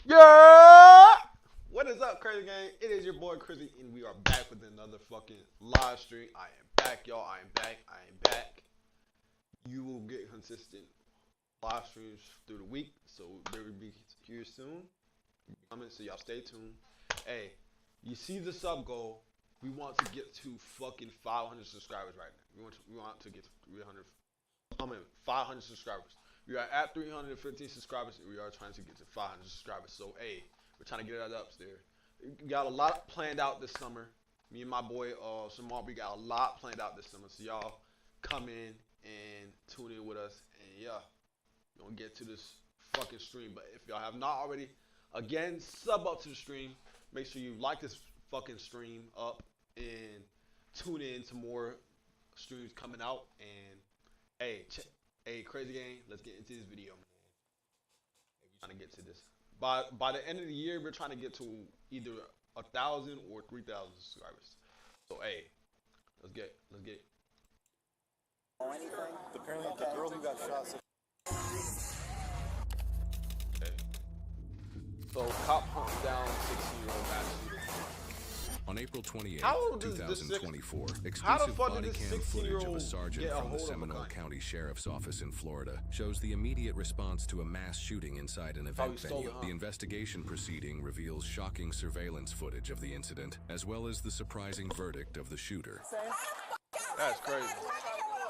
Yeah! What is up, Crazy Gang? It is your boy Crazyy, and we are back with another fucking live stream. I am back, y'all. I am back. I am back. You will get consistent live streams through the week, so they will be here soon. So y'all stay tuned. Hey, you see the sub goal? We want to get to fucking 500 subscribers right now. We want to get to 500 subscribers. We are at 315 subscribers, and we are trying to get to 500 subscribers. So, hey, we're trying to get it up there. We got a lot planned out this summer. Me and my boy, Samar, we got a lot planned out this summer. So, y'all come in and tune in with us. And, yeah, we're going to get to this fucking stream. But if y'all have not already, again, sub up to the stream. Make sure you like this fucking stream up and tune in to more streams coming out. And, hey, Crazy Gang, let's get into this video, man. We're trying to get to this. By the end of the year, we're trying to get to either 1,000 or 3,000 subscribers. So, hey, let's get. Apparently, the girl who got shot. Okay. So, cop hunts down 16-year-old mass shooter. On April 28, How old is 2024, How the exclusive fuck did body this cam footage of a 16-year-old sergeant get a from the hold of a Seminole gun? County Sheriff's Office in Florida shows the immediate response to a mass shooting inside an event stole venue. it, huh? The investigation proceeding reveals shocking surveillance footage of the incident, as well as the surprising verdict of the shooter. That's crazy.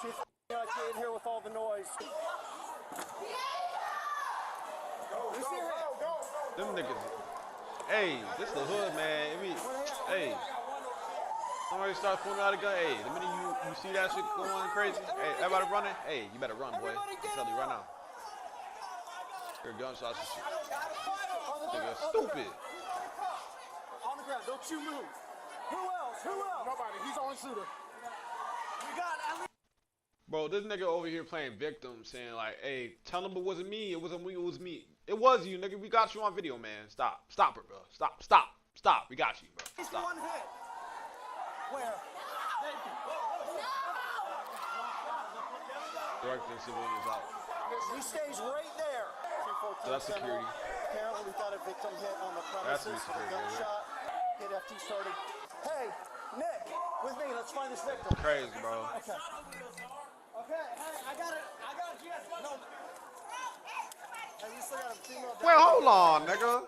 She's kid here with all the noise. Them niggas. Hey, this the hood, man. Hey. Somebody start pulling out a gun. Hey, the minute you see that shit going crazy, hey, everybody running. Hey, you better run, boy. I tell you right now. Hear gunshots and shit. Nigga, stupid. On the ground, don't you move. Who else? Nobody. He's on shooter. We got at least. Bro, this nigga over here playing victim, saying like, hey, tell them it wasn't me. It wasn't me. It was me. It was you, nigga. We got you on video, man. Stop it, bro. Stop. We got you, bro. He's Stop. one hit. Where? Directing civilians out. He stays right there. So that's security. Apparently, we got a victim hit on the That's premises. security, Gunshot. Hit FT started. Hey, Nick, with me. Let's find this victim. Crazy, bro. Okay. Hey, I got it. You guys got it. Hey, you still got a female down. Wait, hold on, nigga.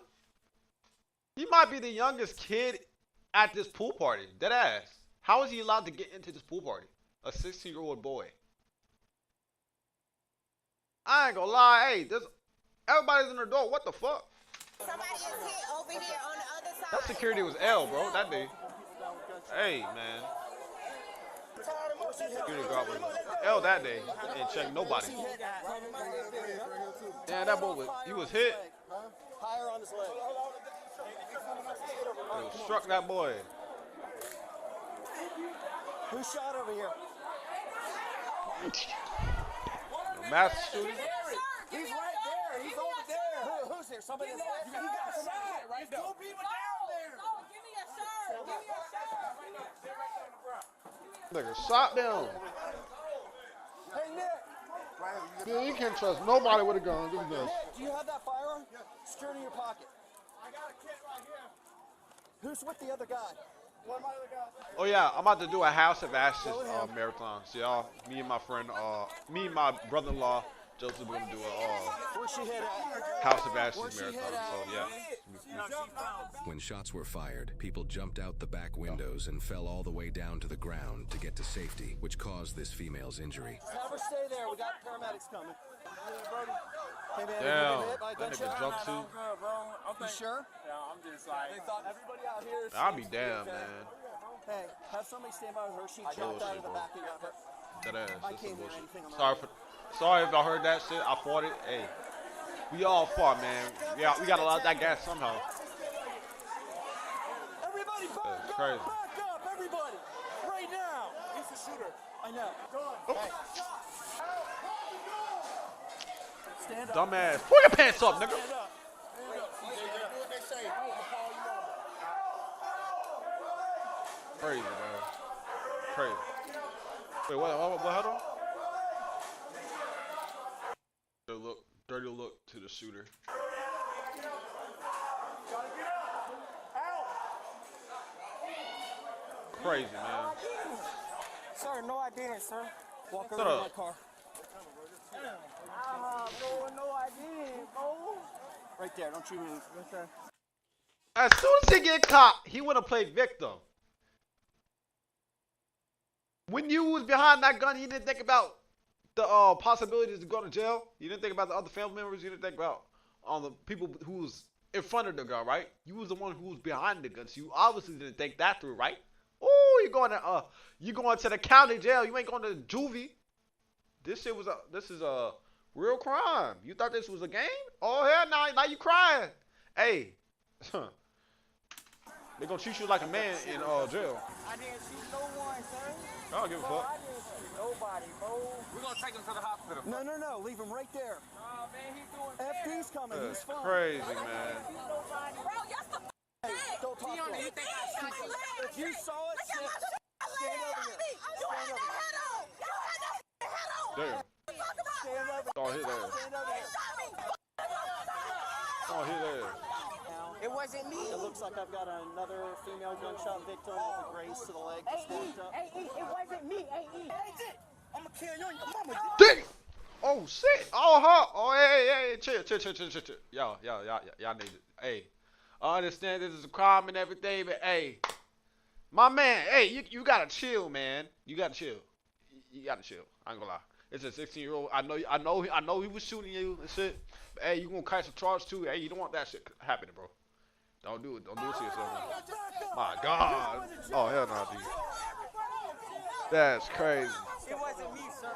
He might be the youngest kid at this pool party. Dead ass. How is he allowed to get into this pool party? A 16-year-old boy. I ain't gonna lie. Hey, everybody's an adult. What the fuck? Somebody is hit over here on the other side. That security was L, bro. That day. Hey, man. Security guard was L that day. Ain't check nobody. Yeah, that boy was hit. Higher on his leg. It struck that boy. Who shot over here? Mass shooting. He's right there. He's over there. Who's there? Somebody else. He got shot right there. Two people down there. Give me a shirt. Nigga shot down. Hey, Nick. Yeah, you can't trust nobody with a gun. Look at this. Nick, do you have that firearm? Secure in your pocket. I got a kit right here. Who's with the other guy? One of my other guys. Oh yeah, I'm about to do a House of Ashes marathon. So y'all, me and my friend, me and my brother-in-law, Joseph, we're gonna do a Where's she hit at? House of Ashes marathon. So yeah. When shots were fired, people jumped out the back windows and fell all the way down to the ground to get to safety, which caused this female's injury. Have her stay there. We got paramedics coming. Hey, man, Damn, you been hit by a that nigga gunshot? jumped too. You sure? Yeah, I'm just like. They thought everybody out here. I'll be damned, man. Hey, have somebody stand by with her. She jumped out of the back and got hurt. That ass. I That's can't some hear bullshit. anything on the Sorry if I heard that shit. I fought it. Hey, we all fought, man. Yeah, we got a lot of that gas somehow. Everybody back That's up! crazy. Back up, everybody! Right now! He's the shooter. I know. Hey. Stand up. Dumbass. Pull your pants up, nigga. Stand up. Crazy, man. Crazy. Wait, what? Hold on. Dirty look to the shooter. crazy, man. Sir, no, I didn't, sir. Walk over Shut to up. my car. Bro, no, I didn't, bro. Right there, don't you move. Right there. As soon as he get caught, he wanna play victim. When you was behind that gun, you didn't think about the possibilities to go to jail. You didn't think about the other family members. You didn't think about the people who was in front of the gun, right? You was the one who was behind the gun, so you obviously didn't think that through, right? Oh, you going to the county jail. You ain't going to juvie. This is a real crime. You thought this was a game? Oh hell, now you crying. Hey, they gonna treat you like a man in jail. I didn't shoot no one, sir. I don't give a fuck. I didn't shoot nobody, bro. We're gonna take him to the hospital. No, leave him right there. Oh man, he's doing FD's coming, That's he's fine. crazy, man. Bro, y'all the Hey, don't talk to him. you think I shot you? If you saw it, stand over here. You had that head on. You had that head on. Damn. Stand over Oh, hit there. Stand over here. Oh, hit there. It wasn't me. It looks like I've got another female gunshot victim with a graze to the leg. It wasn't me. I'm gonna kill you and your mama. Dang. Oh shit. Oh huh. Oh hey, chill. Y'all need it. Hey, I understand this is a crime and everything, but hey, my man, hey, you gotta chill, man. You gotta chill. You gotta chill. I ain't gonna lie. It's a 16-year-old. I know he was shooting you and shit. But, hey, you gonna catch a charge too. Hey, you don't want that shit happening, bro. Don't do it. Don't do it to yourself. My God. Oh hell no, dude. That's crazy. It wasn't me, sir.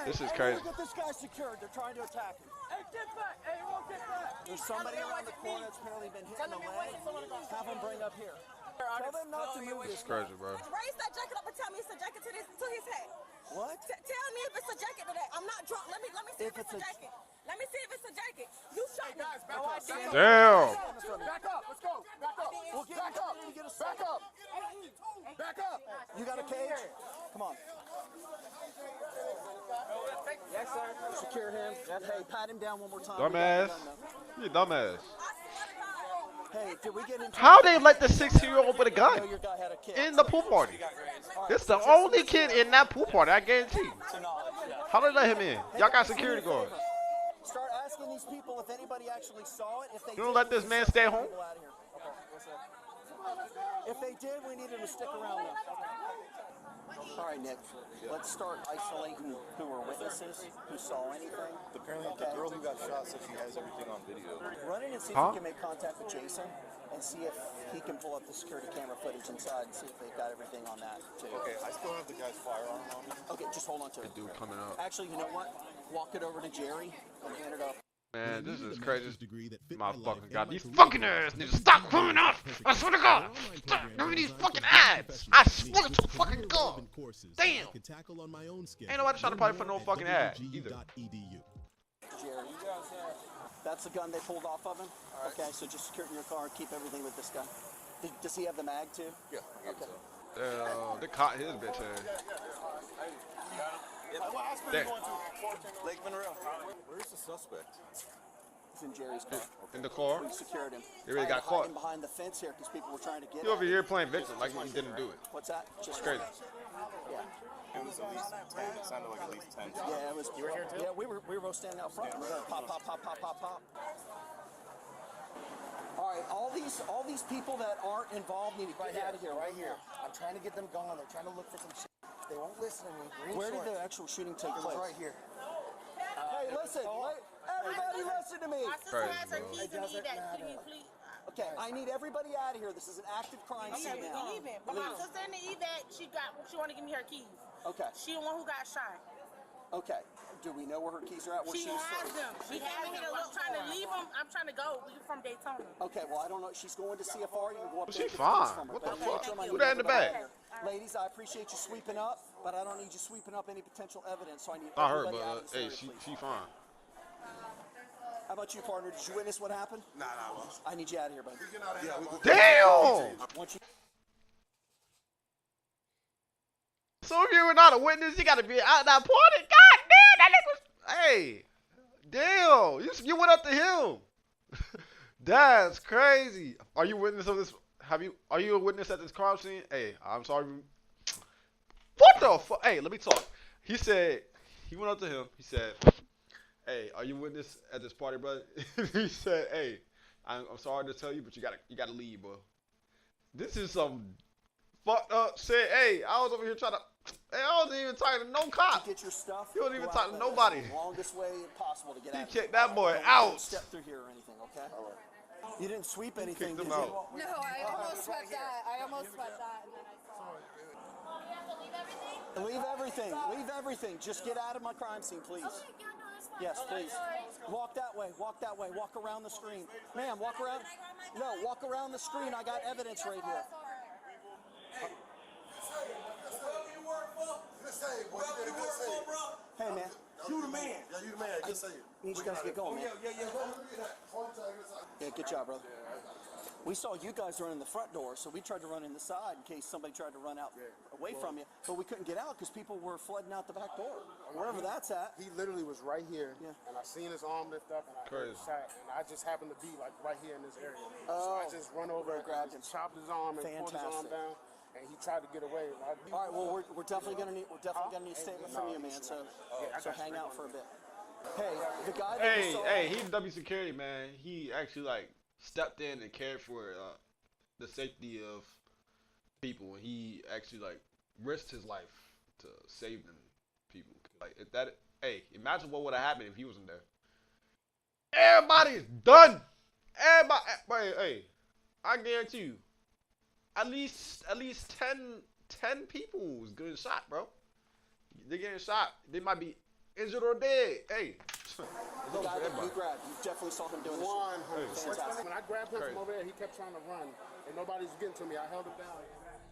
This is crazy. Get this guy secured. They're trying to attack him. Hey, get back! Hey, you won't get back! There's somebody around the corner that's apparently been hit in the leg. Have him bring up here. Tell them not to move this. Crazy, bro. Raise that jacket up and tell me it's a jacket to his head. What? Tell me if it's a jacket to that. I'm not drunk. Let me see if it's a jacket. Let me see if it's a jacket. You shot me. Damn. Back up! Let's go! Back up! We'll get Back up! Get a Back up! Back up! You got a cage? Come on. Yes, sir. Secure him. Hey, pat him down one more time. Dumbass. You dumbass. Hey, did we get into How they let the 16-year-old with a gun your guy had a kid? in the pool party? It's the only kid in that pool party, I guarantee. How they let him in? Y'all got security guards. Start asking these people if anybody actually saw it. If they You don't did, let this man stay home? people out of here. Okay. If they did, we need them to stick around then. All right, Nick. Let's start isolating who were witnesses, who saw anything. Apparently, the girl who got shot said she has everything on video. Run in and see if Huh? you can make contact with Jason and see if he can pull up the security camera footage inside and see if they've got everything on that too. Okay, I still have the guy's firearm on me. Okay, just hold on to it. Dude coming up. Actually, you know what? Walk it over to Jerry and hand it up. Man, this is crazy. My life fucking and God, my these career fucking in ass the niggas stop coming up. I swear to God. Online Stop program giving me these designed fucking to provide ads. professional I swear techniques to with fucking career God. relevant courses that Damn. I can tackle on my own schedule. Ain't nobody trying to Learn pay for more no at fucking ad either. www.edu. Jerry. That's the gun they pulled off of him? Okay, so just secure it in your car and keep everything with this guy. Does he have the mag too? Yeah. Okay. They caught his bitch ass. What hospital There. you going to? Lake Monroe. Where's the suspect? He's in Jerry's car. In the car. We secured him. He really I got had to caught. hide him behind the fence here because people were trying to get He him. over here playing victim like he didn't do it. What's that? Just Crazy. Yeah. It was at least 10. It sounded like at least 10. Yeah, it was. You were here too? Yeah, we were both standing out front. We were going pop, pop, pop, pop, pop, pop. All right, all these people that aren't involved need to get out of here right here. I'm trying to get them gone. They're trying to look for some shit. They won't listen to me. Green Where did shorts. the actual shooting take It was place? right here. Hey, listen. Everybody listen to me. My sister has her Crazy, keys and need that. Can you please? Okay, I need everybody out of here. This is an active crime Okay, scene we now. leaving. But my Leave. sister in the evac, she want to give me her keys. Okay, She the one who got shot. okay. Do we know where her keys are at? Where She was has them. She came in here to look, trying to leave them. I'm trying to go. We from Daytona. Okay, well, I don't know. She's going to CFR. You can go up Well, there she and get the keys fine. from her. What the But fuck? make sure I Who need that in the everybody back? out here. Ladies, I appreciate you sweeping up, but I don't need you sweeping up any potential evidence, so I need Not her, everybody out of but this hey, area, she please. fine. How about you, partner? Did you witness what happened? Nah. I need you out of here, buddy. Damn. Once you So if you were not a witness, you got to be out that party. God damn, that nigga was. Hey, damn, you went up to him. That's crazy. Are you witness of this? Are you a witness at this crime scene? Hey, I'm sorry. What the fuck? Hey, let me talk. He said, he went up to him. He said, hey, are you a witness at this party, brother? He said, hey, I'm sorry to tell you, but you gotta leave, bro. This is some fucked up shit. Hey, I was over here trying to. Hey, I wasn't even talking to no cop. Get your stuff. You wasn't even go talking to out nobody. the longest way possible to get He out. kicked that boy Don't out. step through here or anything, okay? All right. You didn't sweep anything, Kicked him did you? out. No, I almost swept that. I almost swept that, and then I saw it. Oh, you have to leave everything? Leave everything. Leave everything. Just get out of my crime scene, please. Okay, yeah, no, that's fine. Yes, Okay, please. sorry. Walk that way. Walk that way. Walk around the screen. Ma'am, walk around. No, walk around the screen. I got evidence right here. Hey, man. You the man. Yeah, you the man. Good say it. Need you guys to get going, man. Yeah. Yeah, good job, brother. We saw you guys running the front door, so we tried to run in the side in case somebody tried to run out away from you. But we couldn't get out because people were flooding out the back door. Wherever that's at. He literally was right here, Yeah. and I seen his arm lift up, and I heard Crazy. a shot, and I just happened to be like right here in this area. Oh. So I just run over and Grabbed just him. chopped his arm and pulled his arm Fantastic. down, and he tried to get away. All right, well, we're definitely gonna need a statement from you, man. So hang out for a bit. Hey, the guy that we saw. Hey, he's W security, man. He actually like stepped in and cared for the safety of people, and he actually like risked his life to save them people. Like if that, hey, imagine what would have happened if he wasn't there. Everybody's done. Everybody, hey, I guarantee you, at least 10 people was getting shot, bro. They're getting shot. They might be injured or dead. Hey, it's The over guy for that everybody. you grabbed, you definitely saw him doing this. 100%. Fantastic. When I grabbed him Crazy. from over there, he kept trying to run, and nobody's getting to me. I held him down.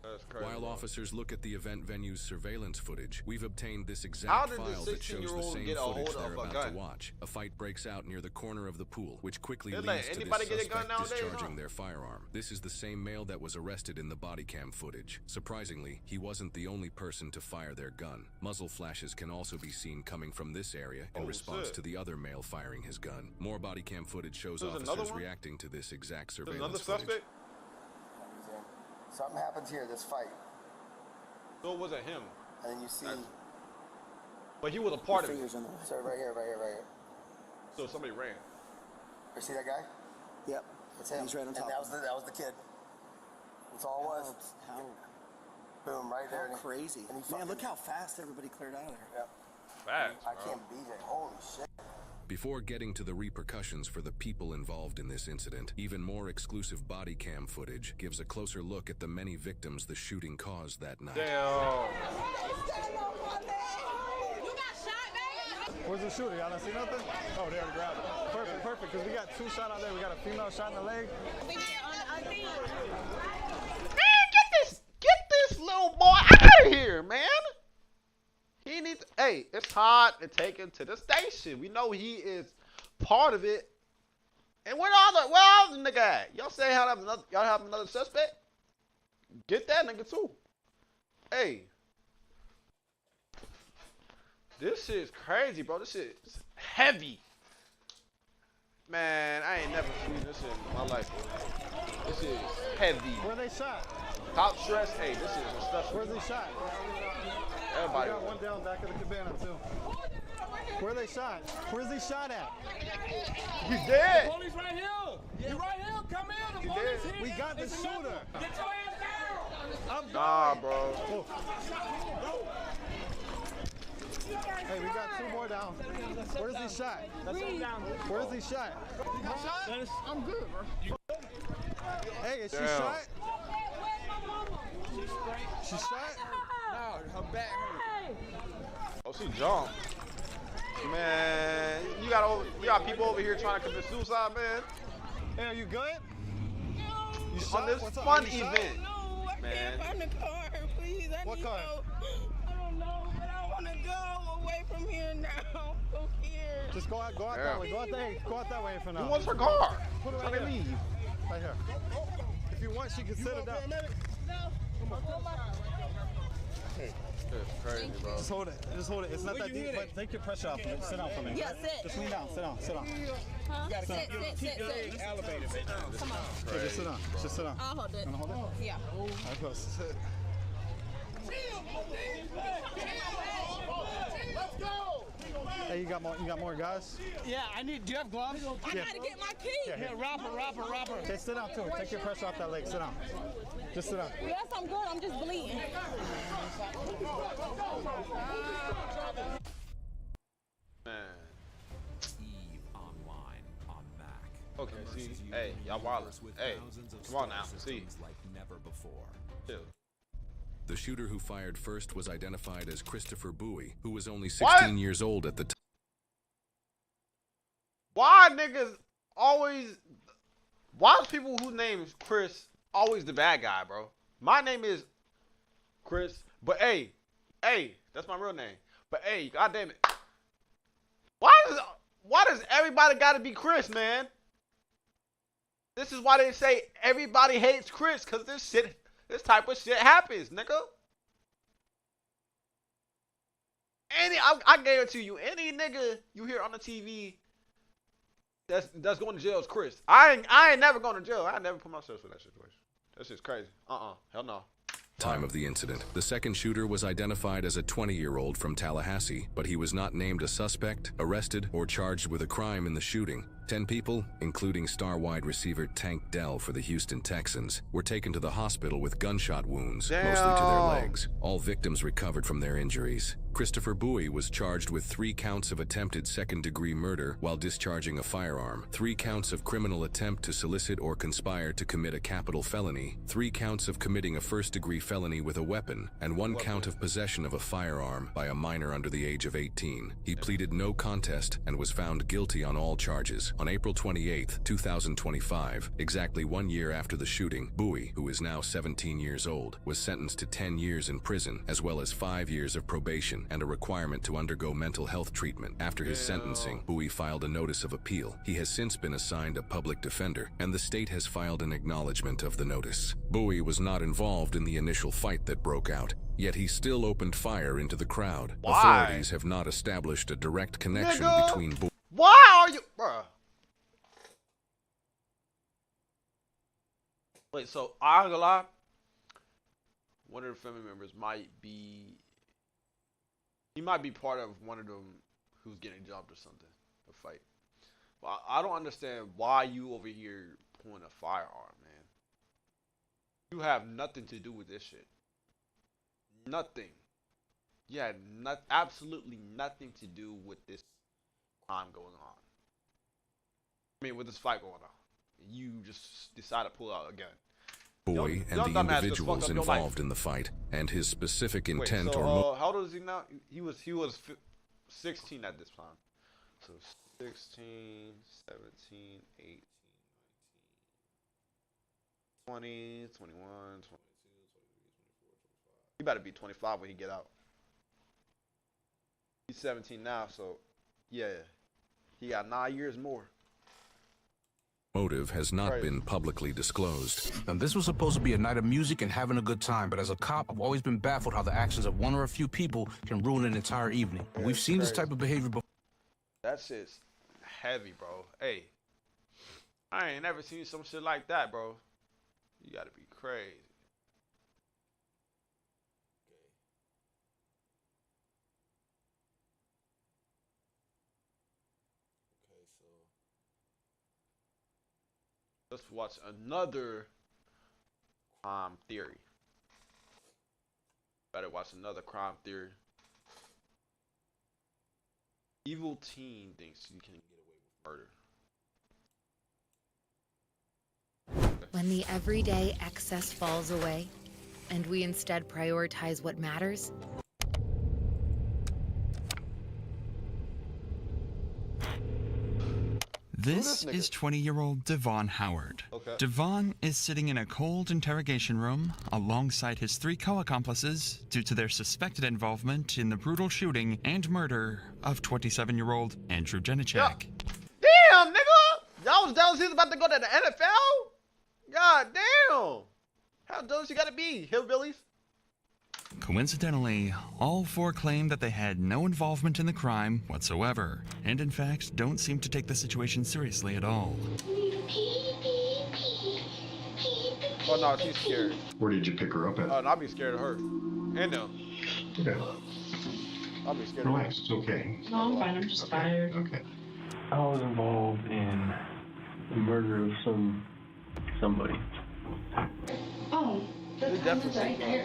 That's crazy. While officers look at the event venue's surveillance footage, we've obtained this How exact did the file that shows the 16-year-old same get a hold footage of they're a about gun? to watch. A fight breaks out near the corner of the pool, which quickly They're leads like, to this anybody get a gun suspect nowadays, discharging huh? their firearm. This is the same male that was arrested in the body cam footage. Surprisingly, he wasn't the only person to fire their gun. Muzzle flashes can also be seen coming from this area in Oh, response shit. to the other male firing his gun. More body cam footage shows There's another officers one? reacting to this exact There's another surveillance footage. suspect. Something happens here, this fight, No, it wasn't him, and then you see but he was a part of it. Fingers in the way. so right here. So somebody ran. You see that guy? Yep. That's him. He's right on and top. that was the kid. That's all it was. How Boom, right there. crazy. And he Man, fucking- look how fast everybody cleared out of there. Yep. Fast, I bro. can't beat it. Holy shit. Before getting to the repercussions for the people involved in this incident, even more exclusive body cam footage gives a closer look at the many victims the shooting caused that night. Damn. You got shot, man. Where's the shooter? Y'all don't see nothing? Oh, they already grabbed it. Perfect, because we got 2 shots out there. We got a female shot in the leg. We get on thing. Man, get this little boy out of here, man. He needs. Hey, it's hard to take him to the station. We know he is part of it. And where all the nigga at? Y'all say y'all have another suspect? Get that nigga too. Hey, this shit's crazy, bro. This shit is heavy. Man, I ain't never seen this shit in my life, bro. This is heavy. Where they shot? Top stress. Hey, this is stressful. Where's they shot? Everybody. We got one down back of the cabana, too. Where they shot? Where's he shot at? You dead? Police right here. You right here. Come here. The police here. We got the shooter. Get your ass down. Nah, bro. Oh. Hey, we got 2 more down. Where's he shot? Where's he shot? I'm good, bro. Hey, is she Damn. shot? She shot? No, her back hurt. Oh, she jumped. Man, you got people over here trying to commit suicide, man. Hey, are you good? You On shot? this What's up? fun Are you shot? event. No, I Man. can't find the car. Please, I What need car? help. I don't know, but I want to go away from here now. Go here. Just go out Yeah. that way. Go out that way for now. Who wants her car? Put it Trying right to here. leave. Right here. If you want, she can sit it down. It's crazy, bro. Just hold it. Just hold it. It's not that deep, but take your pressure off. Sit down for me. Yeah, sit. Just lean down. Sit down. Sit down. Huh? Sit. Elevator, man. Come on. Hey, just sit down. Just sit down. I'll hold it. Wanna hold it? Yeah. I'm supposed to sit. Hey, you got more guys? Yeah, I need. Do you have gloves? I gotta get my key. Yeah, rapper. Okay, sit down too. Take your pressure off that leg. Sit down. Just sit down. Yes, I'm good. I'm just bleeding. Man. Eve online on Mac. Okay, see, hey, y'all wild. Hey, come on now, see. Like never before. Chill. The shooter who fired first was identified as Christopher Bowie, who was only 16 years old at the time. Why niggas always? Why is people whose name is Chris always the bad guy, bro? My name is Chris, but hey, that's my real name. But hey, goddamn it, why does everybody gotta be Chris, man? This is why they say everybody hates Chris, cause this type of shit happens, nigga. I guarantee you, any nigga you hear on the TV that's going to jail is Chris. I ain't never going to jail. I never put myself in that situation. That shit's crazy. Hell no. Time of the incident, the second shooter was identified as a 20-year-old from Tallahassee, but he was not named a suspect, arrested, or charged with a crime in the shooting. 10 people, including star wide receiver Tank Dell for the Houston Texans, were taken to the hospital with gunshot wounds, mostly to their legs. All victims recovered from their injuries. Christopher Bowie was charged with 3 counts of attempted second-degree murder while discharging a firearm, 3 counts of criminal attempt to solicit or conspire to commit a capital felony, 3 counts of committing a first-degree felony with a weapon, and 1 count of possession of a firearm by a minor under the age of 18. He pleaded no contest and was found guilty on all charges. On April 28, 2025, exactly 1 year after the shooting, Bowie, who is now 17 years old, was sentenced to 10 years in prison, as well as 5 years of probation and a requirement to undergo mental health treatment. After his sentencing, Bowie filed a notice of appeal. He has since been assigned a public defender, and the state has filed an acknowledgement of the notice. Bowie was not involved in the initial fight that broke out, yet he still opened fire into the crowd. Why? Authorities have not established a direct connection between Bowie. Why are you, bruh? Wait, so I ain't gonna lie. One of the family members might be. He might be part of one of them who's getting jumped or something, a fight. Well, I don't understand why you over here pulling a firearm, man. You have nothing to do with this shit. Nothing. You had absolutely nothing to do with this crime going on. I mean, with this fight going on. You just decide to pull out a gun. Bowie and the individuals involved in the fight, and his specific intent Wait, so, or how old is he now? He was 16 at this time. So 16, 17, 18, 19, 20, 21, 22, 23, 24, 25. He better be 25 when he get out. He's 17 now, so yeah, he got 9 years more. Motive has not been publicly disclosed. Now, this was supposed to be a night of music and having a good time, but as a cop, I've always been baffled how the actions of one or a few people can ruin an entire evening. We've seen this type of behavior before. That shit's heavy, bro. Hey, I ain't never seen some shit like that, bro. You gotta be crazy. Let's watch another crime theory. Better watch another crime theory. Evil teen thinks you can get away with murder. When the everyday excess falls away, and we instead prioritize what matters, This is 20-year-old Devon Howard. Okay. Devon is sitting in a cold interrogation room alongside his 3 co-accomplices due to their suspected involvement in the brutal shooting and murder of 27-year-old Andrew Jenichek. Damn, nigga! Y'all was jealous he's about to go to the NFL? God damn! How jealous you gotta be, hillbillies? Coincidentally, all four claim that they had no involvement in the crime whatsoever, and in fact don't seem to take the situation seriously at all. Oh no, she's scared. Where did you pick her up at? Oh, and I'll be scared of her. And them. Okay. I'll be scared Relax, of her. it's okay. No, I'm fine. I'm just tired. Okay. I was involved in the murder of somebody. Oh, the comments right there.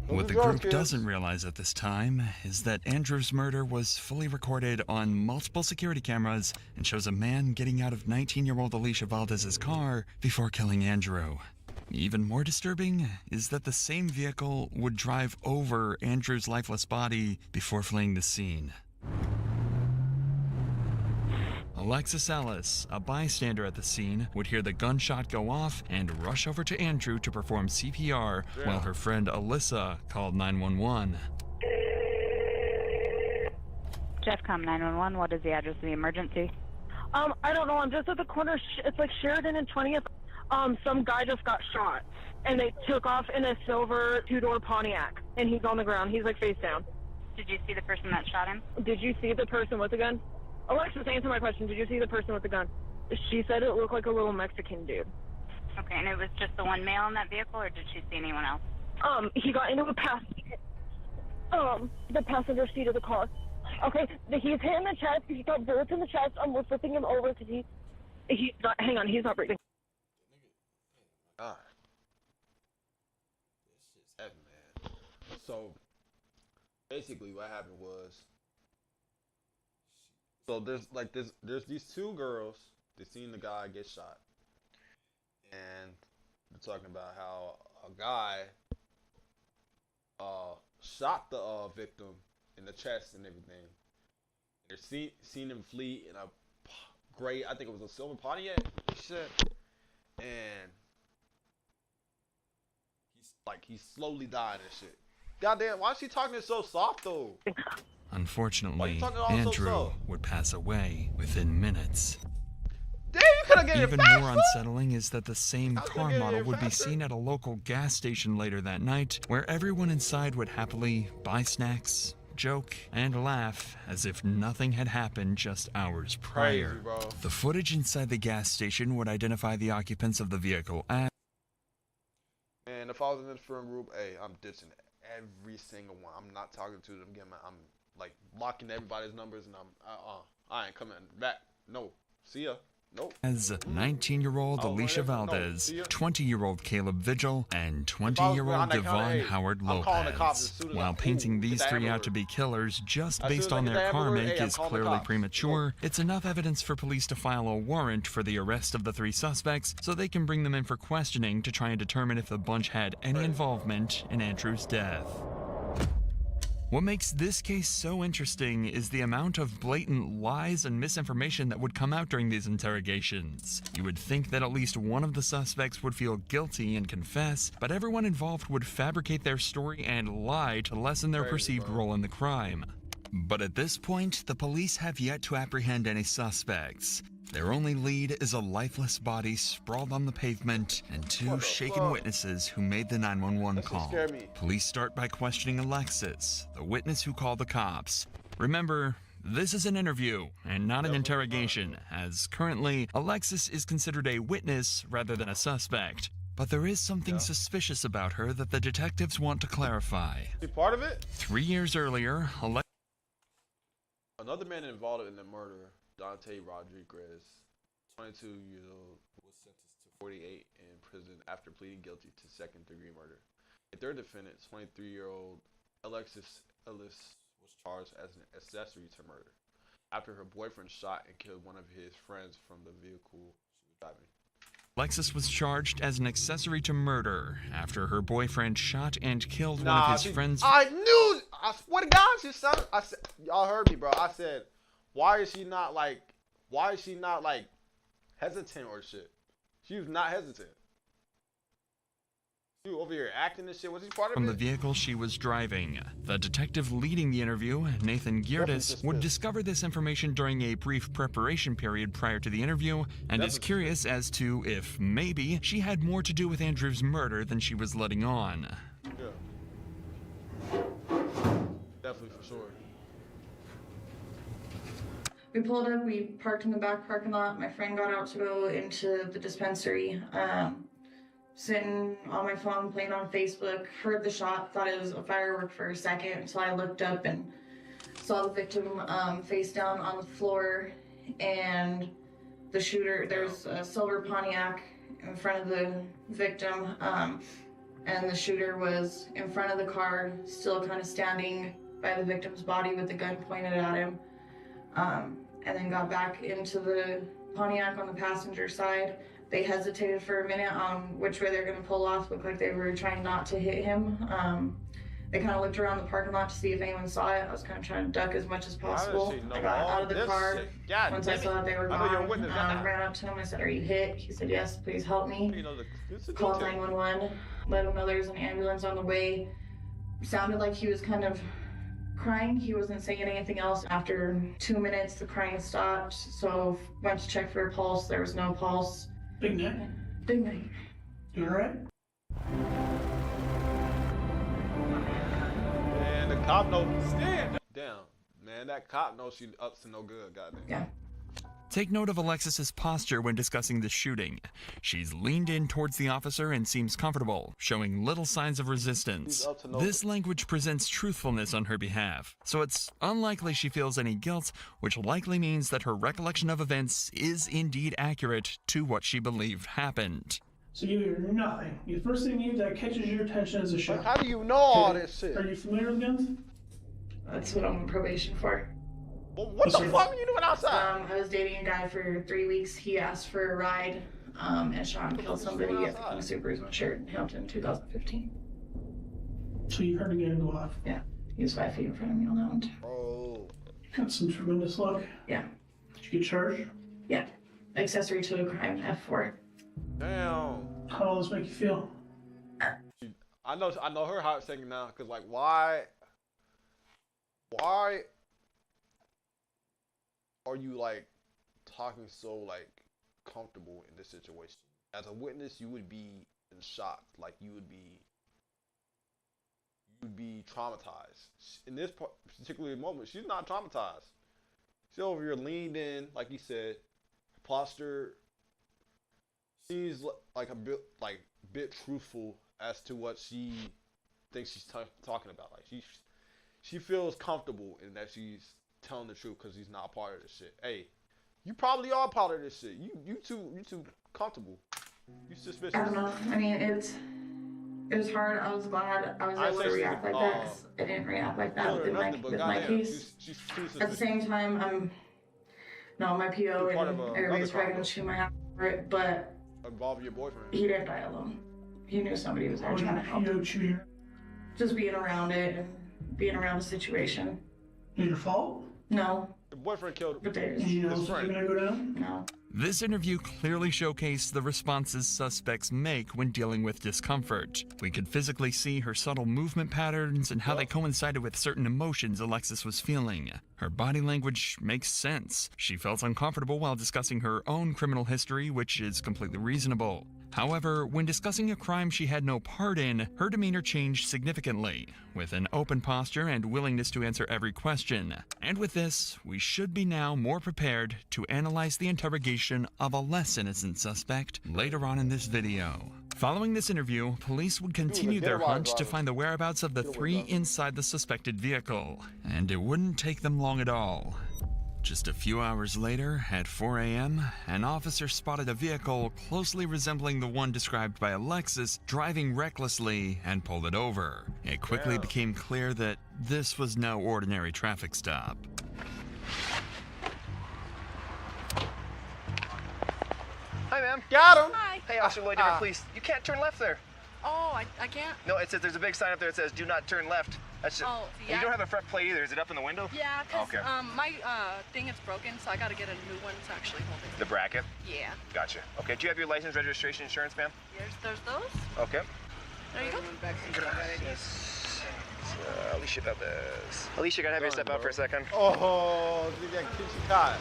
What the group doesn't realize at this time is that Andrew's murder was fully recorded on multiple security cameras and shows a man getting out of 19-year-old Alicia Valdez's car before killing Andrew. Even more disturbing is that the same vehicle would drive over Andrew's lifeless body before fleeing the scene. Alexis Ellis, a bystander at the scene, would hear the gunshot go off and rush over to Andrew to perform CPR while her friend Alyssa called 911. Jeffcom 911, what is the address of the emergency? I don't know. I'm just at the corner. It's like Sheridan and 20th. Some guy just got shot, and they took off in a silver two-door Pontiac, and he's on the ground. He's like face down. Did you see the person that shot him? Did you see the person with the gun? Alexis, answer my question. Did you see the person with the gun? She said it looked like a little Mexican dude. Okay, and it was just the one male in that vehicle, or did she see anyone else? He got into the passenger seat of the car. Okay, he's hit in the chest. He got bullets in the chest. We're flipping him over because he's not, hang on, he's not breathing. God. This is heavy, man. So, basically what happened was, so there's these two girls that seen the guy get shot, and they're talking about how a guy shot the victim in the chest and everything. They're seen him flee in a gray, I think it was a silver Pontiac, shit, and he slowly died and shit. Goddamn, why is she talking so soft though? Unfortunately, Andrew would pass away within minutes. Damn, you could've get Even it faster. more unsettling is that the same car model would be seen at a local gas station later that night, where everyone inside would happily buy snacks, joke, and laugh as if nothing had happened just hours prior. Crazy, bro. The footage inside the gas station would identify the occupants of the vehicle as... And if I was in this friend group, hey, I'm ditching every single one. I'm not talking to them again, man. I'm like blocking everybody's numbers, and I ain't coming back. No, see ya. Nope. As 19-year-old Alicia Valdez, 20-year-old Caleb Vigil, and 20-year-old Devon Howard Lopez. While painting these three out to be killers just based on their car make is clearly premature, it's enough evidence for police to file a warrant for the arrest of the three suspects so they can bring them in for questioning to try and determine if the bunch had any involvement in Andrew's death. What makes this case so interesting is the amount of blatant lies and misinformation that would come out during these interrogations. You would think that at least one of the suspects would feel guilty and confess, but everyone involved would fabricate their story and lie to lessen their perceived role in the crime. But at this point, the police have yet to apprehend any suspects. Their only lead is a lifeless body sprawled on the pavement and two shaken witnesses who made the 911 call. Police start by questioning Alexis, the witness who called the cops. Remember, this is an interview and not an interrogation, as currently Alexis is considered a witness rather than a suspect. But there is something suspicious about her that the detectives want to clarify. Is part of it? 3 years earlier, Another man involved in the murder, Dante Rodriguez, 22 years old, was sentenced to 48 in prison after pleading guilty to second-degree murder. A third defendant, 23-year-old Alexis Ellis, was charged as an accessory to murder after her boyfriend shot and killed one of his friends from the vehicle she was driving. Alexis was charged as an accessory to murder after her boyfriend shot and killed one of his friends. I knew! I swear to God, she said, y'all heard me, bro. I said, why is she not like hesitant or shit? She was not hesitant. You over here acting this shit? Was he part of from it? the vehicle she was driving. The detective leading the interview, Nathan Geerdes, would discover this information during a brief preparation period prior to the interview and is curious as to if maybe she had more to do with Andrew's murder than she was letting on. Yeah. Definitely for sure. We pulled up, we parked in the back parking lot. My friend got out to go into the dispensary. Sitting on my phone, playing on Facebook, heard the shot, thought it was a firework for a second, so I looked up and saw the victim face down on the floor, and the shooter, there's a silver Pontiac in front of the victim, and the shooter was in front of the car, still kind of standing by the victim's body with the gun pointed at him, and then got back into the Pontiac on the passenger side. They hesitated for a minute on which way they're going to pull off. Looked like they were trying not to hit him. They kind of looked around the parking lot to see if anyone saw it. I was kind of trying to duck as much as possible. I got out of the car. Once I saw that they were gone, ran up to him. I said, "Are you hit?" He said, "Yes, please help me." Called 911. Let him know there's an ambulance on the way. Sounded like he was kind of crying. He wasn't saying anything else. After 2 minutes, the crying stopped. So went to check for a pulse. There was no pulse. Big neck? Big neck. You alright? Man, the cop knows. Stand down. Man, that cop knows she up to no good, goddamn. Yeah. Take note of Alexis's posture when discussing the shooting. She's leaned in towards the officer and seems comfortable, showing little signs of resistance. This language presents truthfulness on her behalf, so it's unlikely she feels any guilt, which likely means that her recollection of events is indeed accurate to what she believed happened. So you hear nothing. The first thing that catches your attention is a shot. How do you know all this shit? Are you familiar with guns? That's what I'm on probation for. Well, what the fuck are you doing outside? I was dating a guy for 3 weeks. He asked for a ride and shot and killed somebody at the King of Supers in Sheridan, in Hampton in 2015. So you heard a gun go off? Yeah. He was 5 feet in front of me on that one. Oh. Got some tremendous luck. Yeah. Did you get charged? Yeah. Accessory to a crime, F4. Damn. How does this make you feel? I know her heart's sinking now, cause like why are you like talking so like comfortable in this situation? As a witness, you would be in shock, like you would be traumatized. In this particular moment, she's not traumatized. She's over here leaned in, like you said, posture. She's like a bit truthful as to what she thinks she's talking about. Like she feels comfortable in that she's telling the truth because he's not a part of this shit. Hey, you probably are part of this shit. You too comfortable. You suspicious. I don't know. I mean, it was hard. I was glad I was able to react like that. I didn't react like that with my case. At the same time, my PO and everybody's probably gonna shoot my ass for it, but involve your boyfriend. He didn't die alone. He knew somebody was there trying to help him. Just being around it and being around the situation. Your fault? No. The boyfriend killed his friend. Gonna go down? No. This interview clearly showcased the responses suspects make when dealing with discomfort. We could physically see her subtle movement patterns and how they coincided with certain emotions Alexis was feeling. Her body language makes sense. She felt uncomfortable while discussing her own criminal history, which is completely reasonable. However, when discussing a crime she had no part in, her demeanor changed significantly, with an open posture and willingness to answer every question. And with this, we should be now more prepared to analyze the interrogation of a less innocent suspect later on in this video. Following this interview, police would continue their hunt to find the whereabouts of the three inside the suspected vehicle, and it wouldn't take them long at all. Just a few hours later, at 4 a.m., an officer spotted a vehicle closely resembling the one described by Alexis driving recklessly and pulled it over. It quickly became clear that this was no ordinary traffic stop. Hi, ma'am. Got him. Hi. Hey, Officer Lloyd, different police. You can't turn left there. Oh, I can't? No, it says there's a big sign up there that says "Do not turn left." That's just, yeah. You don't have a front plate either. Is it up in the window? Yeah, because okay. My thing is broken, so I got to get a new one to actually hold it. The bracket? Yeah. Gotcha. Okay, do you have your license, registration, insurance, ma'am? There's those. Okay. There you go. Alicia Valdez. Alicia, gotta have you step out for a second. Oh, did that kid you caught?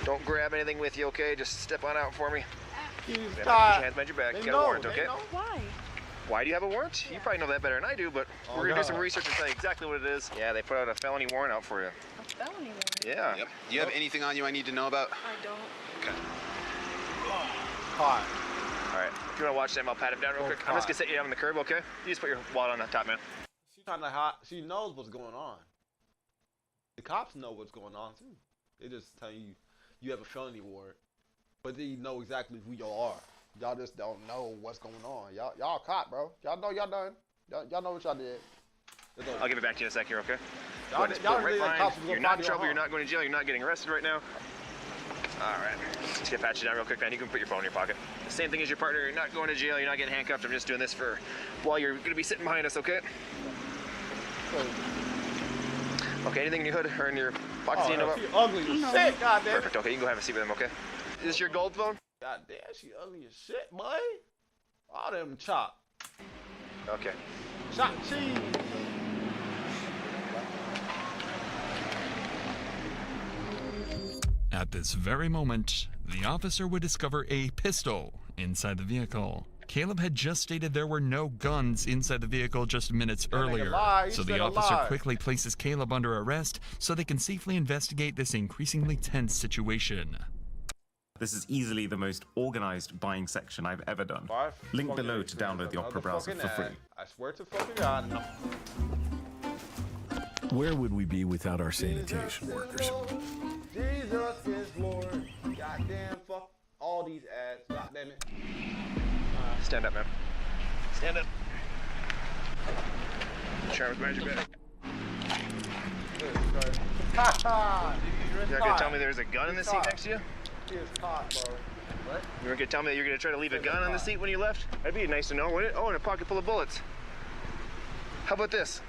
Don't grab anything with you, okay? Just step on out for me. He's Put your caught. hands behind your back. They You got a warrant, know, okay? Why? Why do you have a warrant? You probably know that better than I do, but Oh, we're gonna do God. some research and tell you exactly what it is. Yeah, they put out a felony warrant out for you. A felony warrant? Yeah. Yep. Do you have anything on you I need to know about? I don't. Okay. Caught. All right. If you wanna watch them, I'll pat him down real quick. I'm just gonna sit you down on the curb, okay? You just put your wallet on the top, man. She's kind of hot. She knows what's going on. The cops know what's going on too. They just tell you you have a felony warrant, but they know exactly who y'all are. Y'all just don't know what's going on. Y'all caught, bro. Y'all know y'all done. Y'all know what y'all did. I'll give it back to you in a sec here, okay? Y'all Just y'all put it really right like behind. cops was You're gonna not find in you trouble. at You're home. not going to jail. You're not getting arrested right now. All right. Just gonna pat you down real quick, man. You can put your phone in your pocket. The same thing as your partner. You're not going to jail. You're not getting handcuffed. I'm just doing this for while you're gonna be sitting behind us, okay? Okay. Anything in your hood or in your pockets you know about? She ugly as shit, goddamn. Perfect. Okay, you can go have a seat with him, okay? Is this your gold phone? Goddamn, she ugly as shit, boy. All them chop. Okay. Chop cheese. At this very moment, the officer would discover a pistol inside the vehicle. Caleb had just stated there were no guns inside the vehicle just minutes earlier, lied. He so said the a officer lie. quickly places Caleb under arrest so they can safely investigate this increasingly tense situation. This is easily the most organized buying section I've ever done. Link below to download the Opera browser for free. I swear to fucking God. No. Where would we be without our sanitation workers? Jesus is Lord. Goddamn fuck all these ads. Goddamn it. Stand up, man. Stand up. Travis, behind your back. You're not gonna tell me there's a gun in the seat next to you? He is caught, bro. What? You weren't gonna tell me that you're gonna try to leave a gun on the seat when you left? That'd be nice to know, wouldn't it? Oh, and a pocket full of bullets. How about this?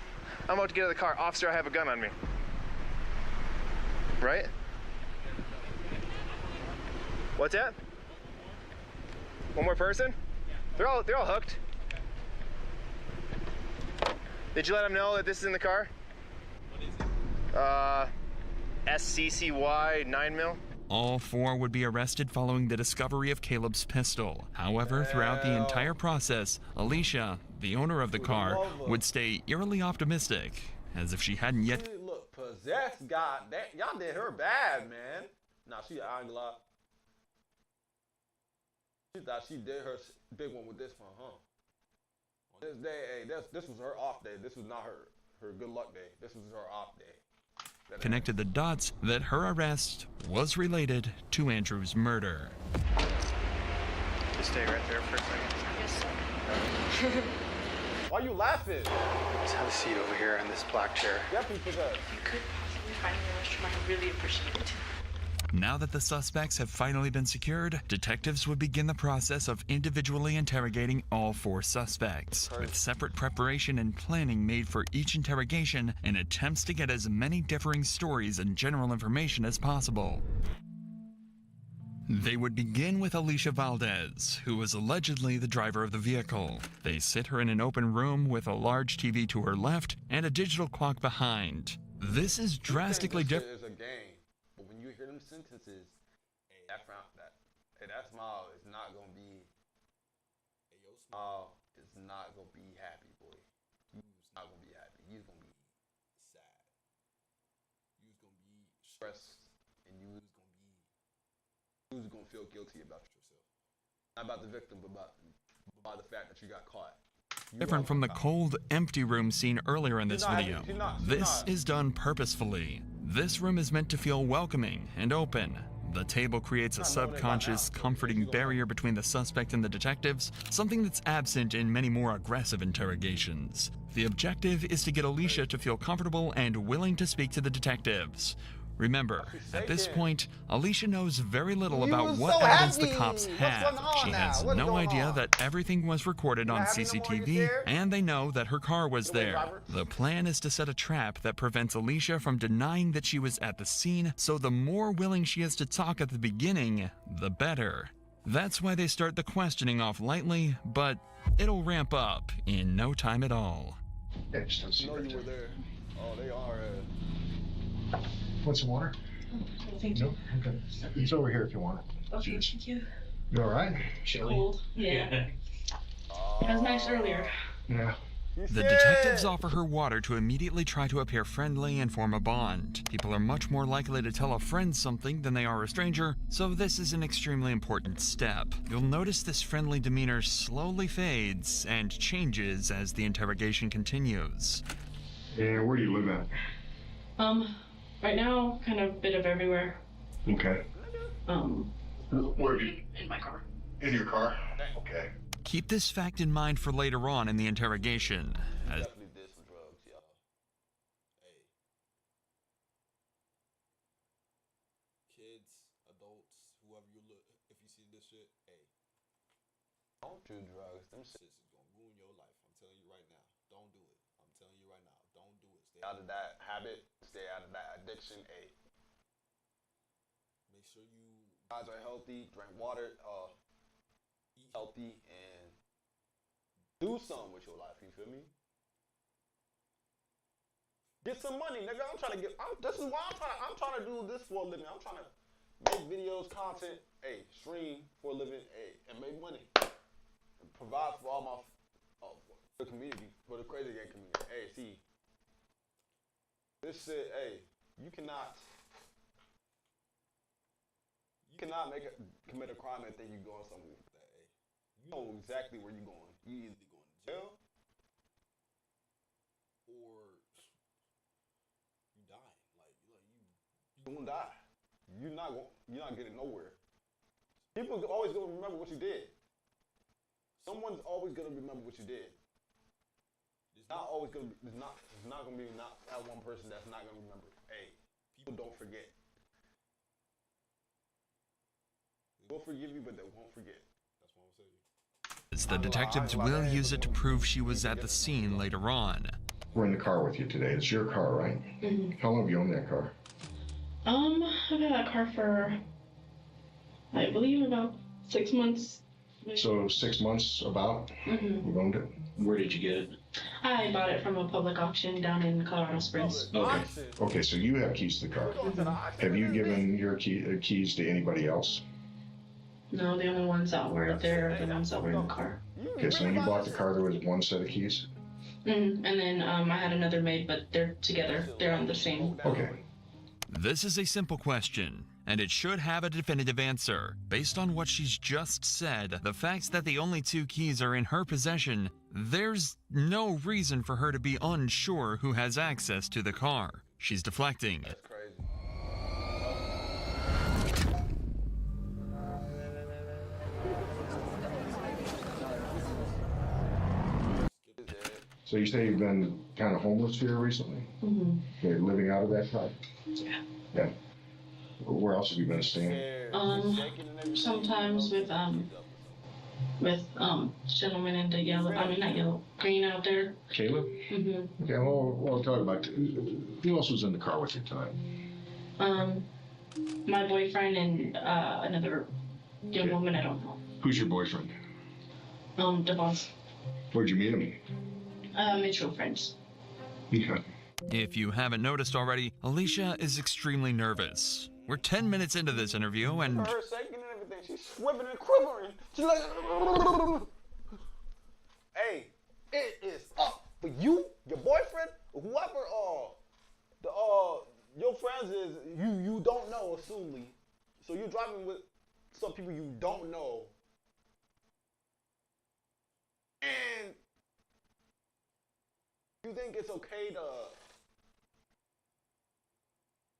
I'm about to get out of the car. Officer, I have a gun on me. Right? What's that? One more person? They're all hooked. Did you let them know that this is in the car? What is it? SCCY 9mm. All four would be arrested following the discovery of Caleb's pistol. However, throughout the entire process, Alicia, the owner of the car, would stay eerily optimistic, as if she hadn't yet. She look possessed, goddamn. Y'all did her bad, man. Nah, she ain't glad. She thought she did her big one with this one, huh? On this day, hey, this was her off day. This was not her good luck day. This was her off day. Connected the dots that her arrest was related to Andrew's murder. Just stay right there for a second. Yes, sir. Why you laughing? Just have a seat over here in this black chair. Yeah, people does. You could possibly find me in the restroom. I really appreciate it. Now that the suspects have finally been secured, detectives would begin the process of individually interrogating all four suspects, with separate preparation and planning made for each interrogation in attempts to get as many differing stories and general information as possible. They would begin with Alicia Valdez, who was allegedly the driver of the vehicle. They sit her in an open room with a large TV to her left and a digital clock behind. This is drastically different. It's a game, but when you hear them sentences, hey, that smile is not gonna be. Hey, your smile is not gonna be happy, boy. You's not gonna be happy. You's gonna be sad. You's gonna be stressed, and you's gonna feel guilty about yourself. Not about the victim, but by the fact that you got caught. Different from the cold, empty room seen earlier in this video. This is done purposefully. This room is meant to feel welcoming and open. The table creates a subconscious, comforting barrier between the suspect and the detectives, something that's absent in many more aggressive interrogations. The objective is to get Alicia to feel comfortable and willing to speak to the detectives. Remember, at this point, Alicia knows very little about what evidence the cops have. She has no idea that everything was recorded on CCTV, and they know that her car was there. The plan is to set a trap that prevents Alicia from denying that she was at the scene, so the more willing she is to talk at the beginning, the better. That's why they start the questioning off lightly, but it'll ramp up in no time at all. Yeah, just don't see you were there. Oh, they are. Want some water? Oh, thank you. No? Okay. It's over here if you want it. Okay, thank you. You all right? Cold. Yeah. It was nice earlier. Yeah. The detectives offer her water to immediately try to appear friendly and form a bond. People are much more likely to tell a friend something than they are a stranger, so this is an extremely important step. You'll notice this friendly demeanor slowly fades and changes as the interrogation continues. And where do you live at? Right now, kind of a bit of everywhere. Okay. Where do you? In my car. In your car? Okay. Keep this fact in mind for later on in the interrogation. Definitely did some drugs, y'all. Hey. Kids, adults, whoever you look, if you see this shit, hey. Don't do drugs. Them shits is gonna ruin your life. I'm telling you right now. Don't do it. I'm telling you right now. Don't do it. Stay out of that habit. Stay out of that addiction. Hey. Make sure you guys are healthy. Drink water. Eat healthy and do something with your life. You feel me? Get some money, nigga. This is why I'm trying to do this for a living. I'm trying to make videos, content, hey, stream for a living, hey, and make money. And provide for all my the community, for the Crazyy Gang community. Hey, see, this shit, hey, you cannot commit a crime and think you're going somewhere with that. Hey, you know exactly where you're going. You either going to jail or you die. You gonna die. You're not getting nowhere. People are always gonna remember what you did. Someone's always gonna remember what you did. It's not always gonna be. It's not gonna be not that one person that's not gonna remember. Hey, people don't forget. They'll forgive you, but they won't forget. That's what I'm saying. The detectives will use it to prove she was at the scene later on. We're in the car with you today. It's your car, right? Mm-hmm. How long have you owned that car? I've had that car for, I believe, about 6 months. So 6 months about? Mm-hmm. You owned it? Where did you get it? I bought it from a public auction down in Colorado Springs. Okay. Okay, so you have keys to the car. Mm-hmm. Have you given your keys to anybody else? No, the only ones that were there are the ones that were in the car. Okay, so when you bought the car, there was one set of keys? Mm-hmm. And then I had another maid, but they're together. They're on the same. Okay. This is a simple question, and it should have a definitive answer. Based on what she's just said, the fact that the only 2 keys are in her possession, there's no reason for her to be unsure who has access to the car. She's deflecting. That's crazy. So you say you've been kind of homeless here recently? Mm-hmm. You're living out of that car? Yeah. Yeah. Where else have you been staying? Sometimes with gentlemen in the yellow, not yellow, green out there. Caleb? Mm-hmm. Okay, well, talk about, who else was in the car with you tonight? My boyfriend and another young woman I don't know. Who's your boyfriend? Devon's. Where'd you meet him? Mutual friends. Okay. If you haven't noticed already, Alicia is extremely nervous. We're 10 minutes into this interview and... For her sake and everything, she's swimming and quivering. She's like... Hey, it is up for you, your boyfriend, whoever your friends is, you don't know, assumedly. So you're driving with some people you don't know. And you think it's okay to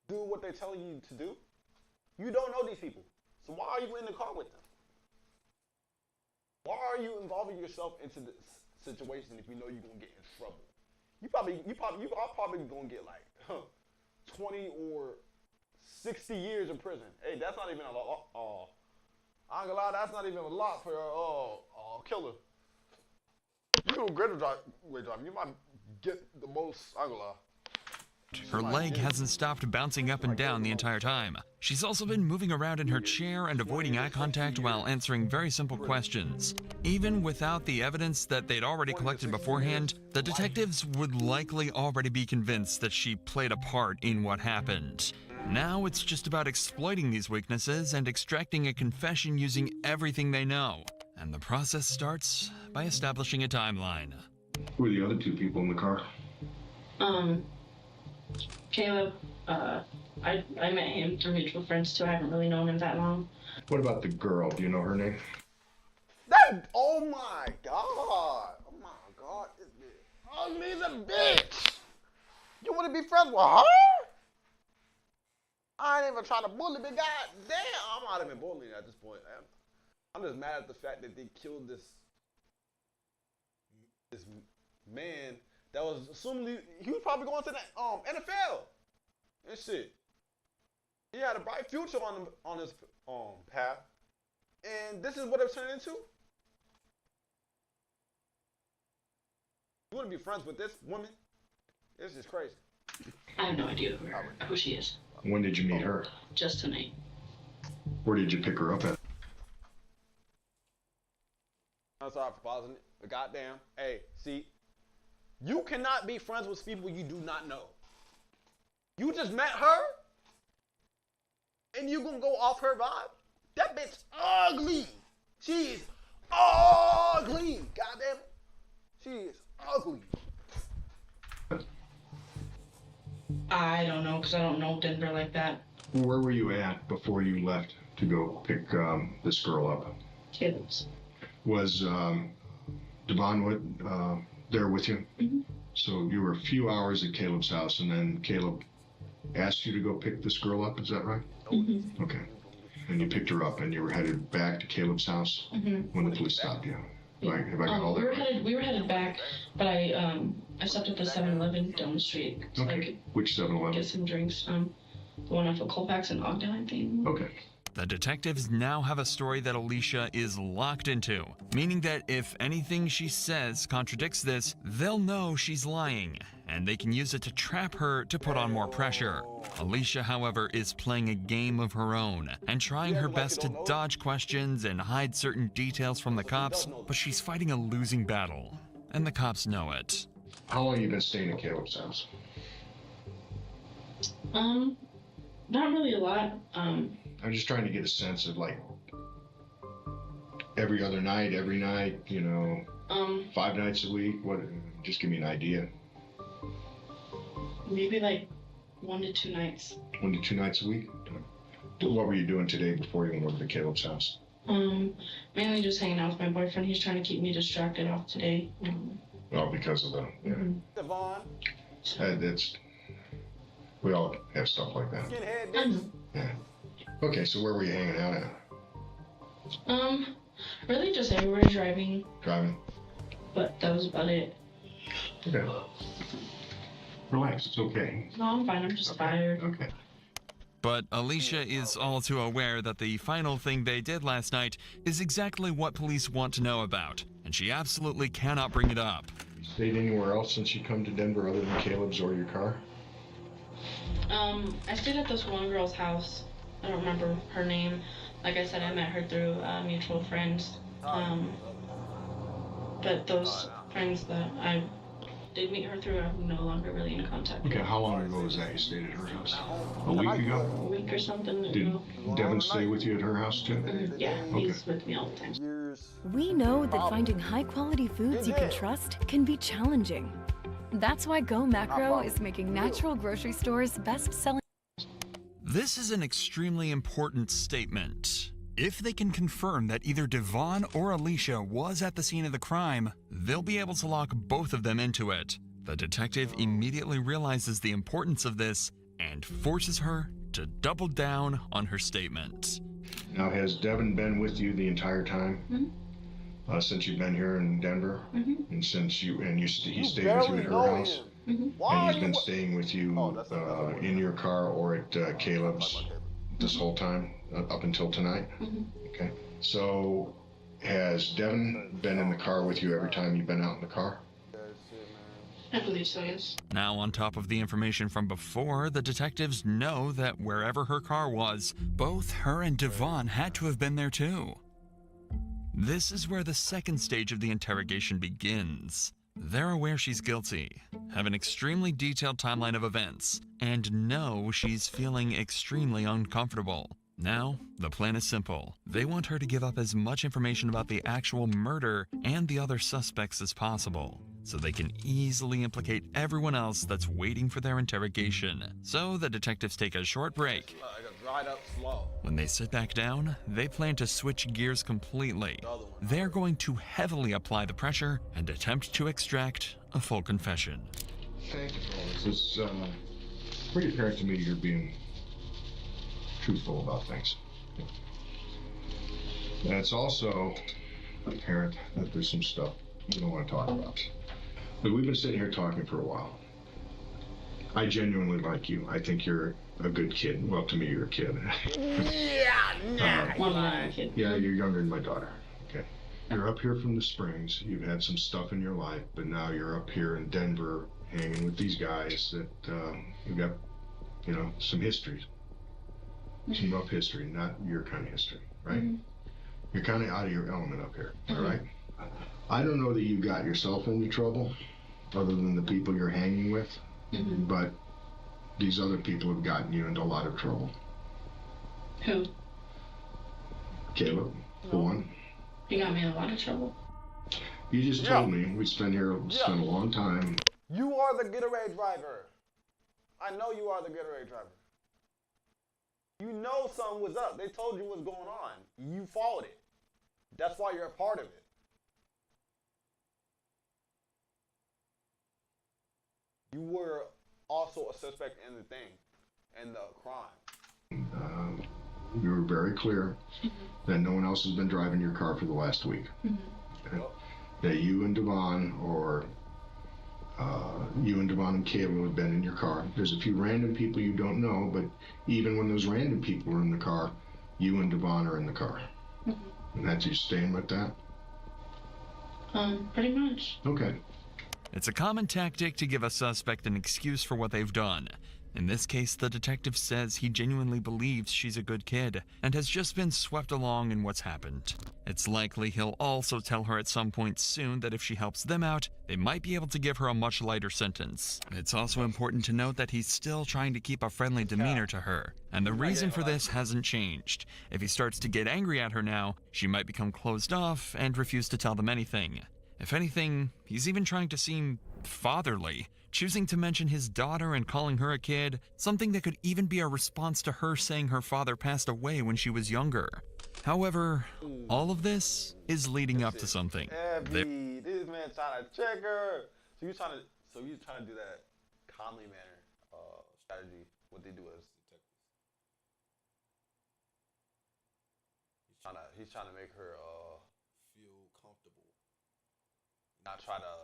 do what they're telling you to do? You don't know these people. So why are you in the car with them? Why are you involving yourself into this situation if you know you're gonna get in trouble? You are probably gonna get like 20 or 60 years in prison. Hey, that's not even a lot. I ain't gonna lie, that's not even a lot for a killer. You do a greater job. You might get the most. I ain't gonna lie. Her leg hasn't stopped bouncing up and down the entire time. She's also been moving around in her chair and avoiding eye contact while answering very simple questions. Even without the evidence that they'd already collected beforehand, the detectives would likely already be convinced that she played a part in what happened. Now it's just about exploiting these weaknesses and extracting a confession using everything they know. And the process starts by establishing a timeline. Who were the other two people in the car? Caleb, I met him through mutual friends too. I haven't really known him that long. What about the girl? Do you know her name? Oh my god. Oh my god. This bitch ugly as a bitch. You want to be friends with her? I ain't even trying to bully, but god damn, I'm not even bullying at this point. I'm just mad at the fact that they killed this man that was assumably, he was probably going to the NFL and shit. He had a bright future on his path, and this is what it's turned into. You want to be friends with this woman? This is crazy. I have no idea who she is. When did you meet her? Just tonight. Where did you pick her up at? I'm sorry for pausing it, but goddamn, hey, see, you cannot be friends with people you do not know. You just met her, and you gonna go off her vibe? That bitch ugly. She is ugly. Goddamn, she is ugly. I don't know, because I don't know Denver like that. Where were you at before you left to go pick this girl up? Caleb's. Was Devon there with you? Mm-hmm. So you were a few hours at Caleb's house, and then Caleb asked you to go pick this girl up, is that right? Mm-hmm. Okay. And you picked her up, and you were headed back to Caleb's house when the police stopped you. Right? Have I got all that right? We were headed back, but I stopped at the 7-Eleven down the street. So okay. I could Which 7-Eleven? get some drinks. The one off of Colfax and Ogden, I think. Okay. The detectives now have a story that Alicia is locked into, meaning that if anything she says contradicts this, they'll know she's lying, and they can use it to trap her to put on more pressure. Alicia, however, is playing a game of her own and trying her best to dodge questions and hide certain details from the cops, but she's fighting a losing battle, and the cops know it. How long have you been staying at Caleb's house? Not really a lot. I'm just trying to get a sense of like every other night, every night, you know, 5 nights a week. What? Just give me an idea. Maybe like 1 to 2 nights. 1 to 2 nights a week. What were you doing today before you went over to Caleb's house? Mainly just hanging out with my boyfriend. He's trying to keep me distracted off today. Well, because of the Devon. That's we all have stuff like that. Yeah. Okay, so where were you hanging out at? Really just everywhere driving. Driving? But that was about it. Okay. Relax, it's okay. No, I'm fine. I'm just tired. Okay. But Alicia is all too aware that the final thing they did last night is exactly what police want to know about, and she absolutely cannot bring it up. You stayed anywhere else since you come to Denver other than Caleb's or your car? I stayed at this one girl's house. I don't remember her name. Like I said, I met her through mutual friends. But those friends that I did meet her through are no longer really in contact with. Okay, how long ago was that you stayed at her house? A week ago? A week or something. Did Devin stay with you at her house too? Yeah, he's with me all the time. We know that finding high-quality foods you can trust can be challenging. That's why Go Macro is making natural grocery stores best-selling. This is an extremely important statement. If they can confirm that either Devon or Alicia was at the scene of the crime, they'll be able to lock both of them into it. The detective immediately realizes the importance of this and forces her to double down on her statement. Now, has Devin been with you the entire time? Since you've been here in Denver? And since he stayed with you at her house? And he's been staying with you in your car or at Caleb's this whole time, up until tonight? Okay. So, has Devin been in the car with you every time you've been out in the car? I believe so, yes. Now, on top of the information from before, the detectives know that wherever her car was, both her and Devon had to have been there too. This is where the second stage of the interrogation begins. They're aware she's guilty, have an extremely detailed timeline of events, and know she's feeling extremely uncomfortable. Now, the plan is simple. They want her to give up as much information about the actual murder and the other suspects as possible, so they can easily implicate everyone else that's waiting for their interrogation. So the detectives take a short break. When they sit back down, they plan to switch gears completely. They're going to heavily apply the pressure and attempt to extract a full confession. Thank you for all this. It's pretty apparent to me you're being truthful about things. And it's also apparent that there's some stuff you don't want to talk about. But we've been sitting here talking for a while. I genuinely like you. I think you're a good kid. Well, to me, you're a kid. Yeah, you're younger than my daughter. Okay. You're up here from the Springs. You've had some stuff in your life, but now you're up here in Denver hanging with these guys that you've got, some histories. Some rough history, not your kind of history, right? You're kind of out of your element up here, all right? I don't know that you got yourself into trouble, other than the people you're hanging with, but these other people have gotten you into a lot of trouble. Who? Caleb, for one. He got me in a lot of trouble. You just told me we spent a long time. You are the getaway driver. I know you are the getaway driver. You know something was up. They told you what's going on. You followed it. That's why you're a part of it. You were also a suspect in the thing, in the crime. You were very clear that no one else has been driving your car for the last week. That you and Devon, or you and Devon and Caleb have been in your car. There's a few random people you don't know, but even when those random people are in the car, you and Devon are in the car. And that's you staying with that? Pretty much. Okay. It's a common tactic to give a suspect an excuse for what they've done. In this case, the detective says he genuinely believes she's a good kid and has just been swept along in what's happened. It's likely he'll also tell her at some point soon that if she helps them out, they might be able to give her a much lighter sentence. It's also important to note that he's still trying to keep a friendly demeanor to her, and the reason for this hasn't changed. If he starts to get angry at her now, she might become closed off and refuse to tell them anything. If anything, he's even trying to seem fatherly, choosing to mention his daughter and calling her a kid, something that could even be a response to her saying her father passed away when she was younger. However, all of this is leading up to something. This man trying to check her. So you trying to do that calmly manner strategy. What they do is he's trying to make her feel comfortable. Not try to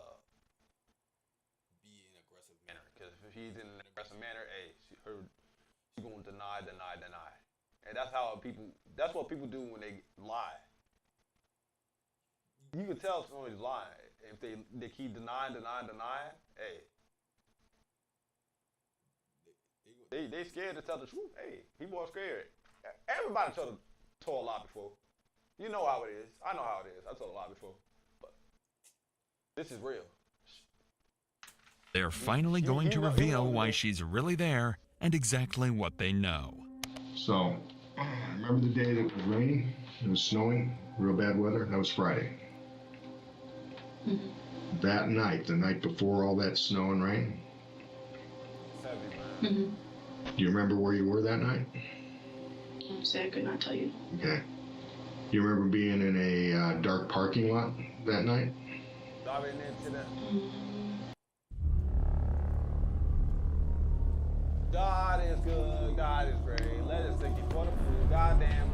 be in an aggressive manner. Because if he's in an aggressive manner, she's gonna deny. And that's what people do when they lie. You can tell if somebody's lying. If they keep denying, they scared to tell the truth. People are scared. Everybody told a lie before. You know how it is. I know how it is. I told a lie before. But this is real. They're finally going to reveal why she's really there and exactly what they know. So, remember the day that it was raining? It was snowing, real bad weather? That was Friday. That night, the night before all that snow and rain? Do you remember where you were that night? Say I could not tell you. Okay. You remember being in a dark parking lot that night? God is good. God is great. Let us thank you for the food. Goddamn.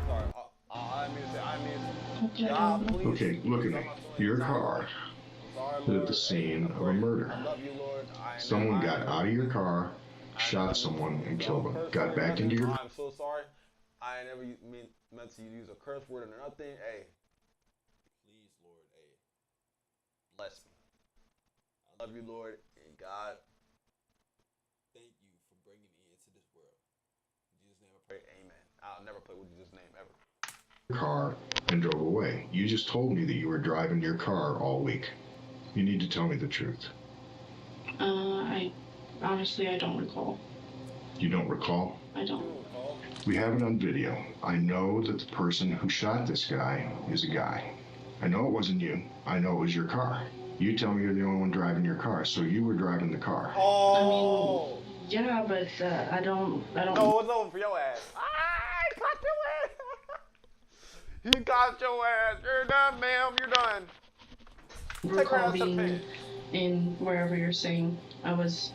Sorry. I mean to say. God, please. Okay, look at me. Your car is at the scene of a murder. Someone got out of your car, shot someone, and killed them. Got back into your... I'm so sorry. I never meant to use a curse word or nothing. Please, Lord, bless me. Love you, Lord and God. Thank you for bringing me into this world. In Jesus' name I pray. Amen. I'll never play with Jesus' name ever. Car and drove away. You just told me that you were driving your car all week. You need to tell me the truth. I honestly, I don't recall. You don't recall? I don't. We have it on video. I know that the person who shot this guy is a guy. I know it wasn't you. I know it was your car. You tell me you're the only one driving your car, so you were driving the car. Oh. I mean, yeah, but I don't. No, it's over for your ass. He got your ass. He got your ass. You're done, ma'am. You're done. Recall being in wherever you're saying I was.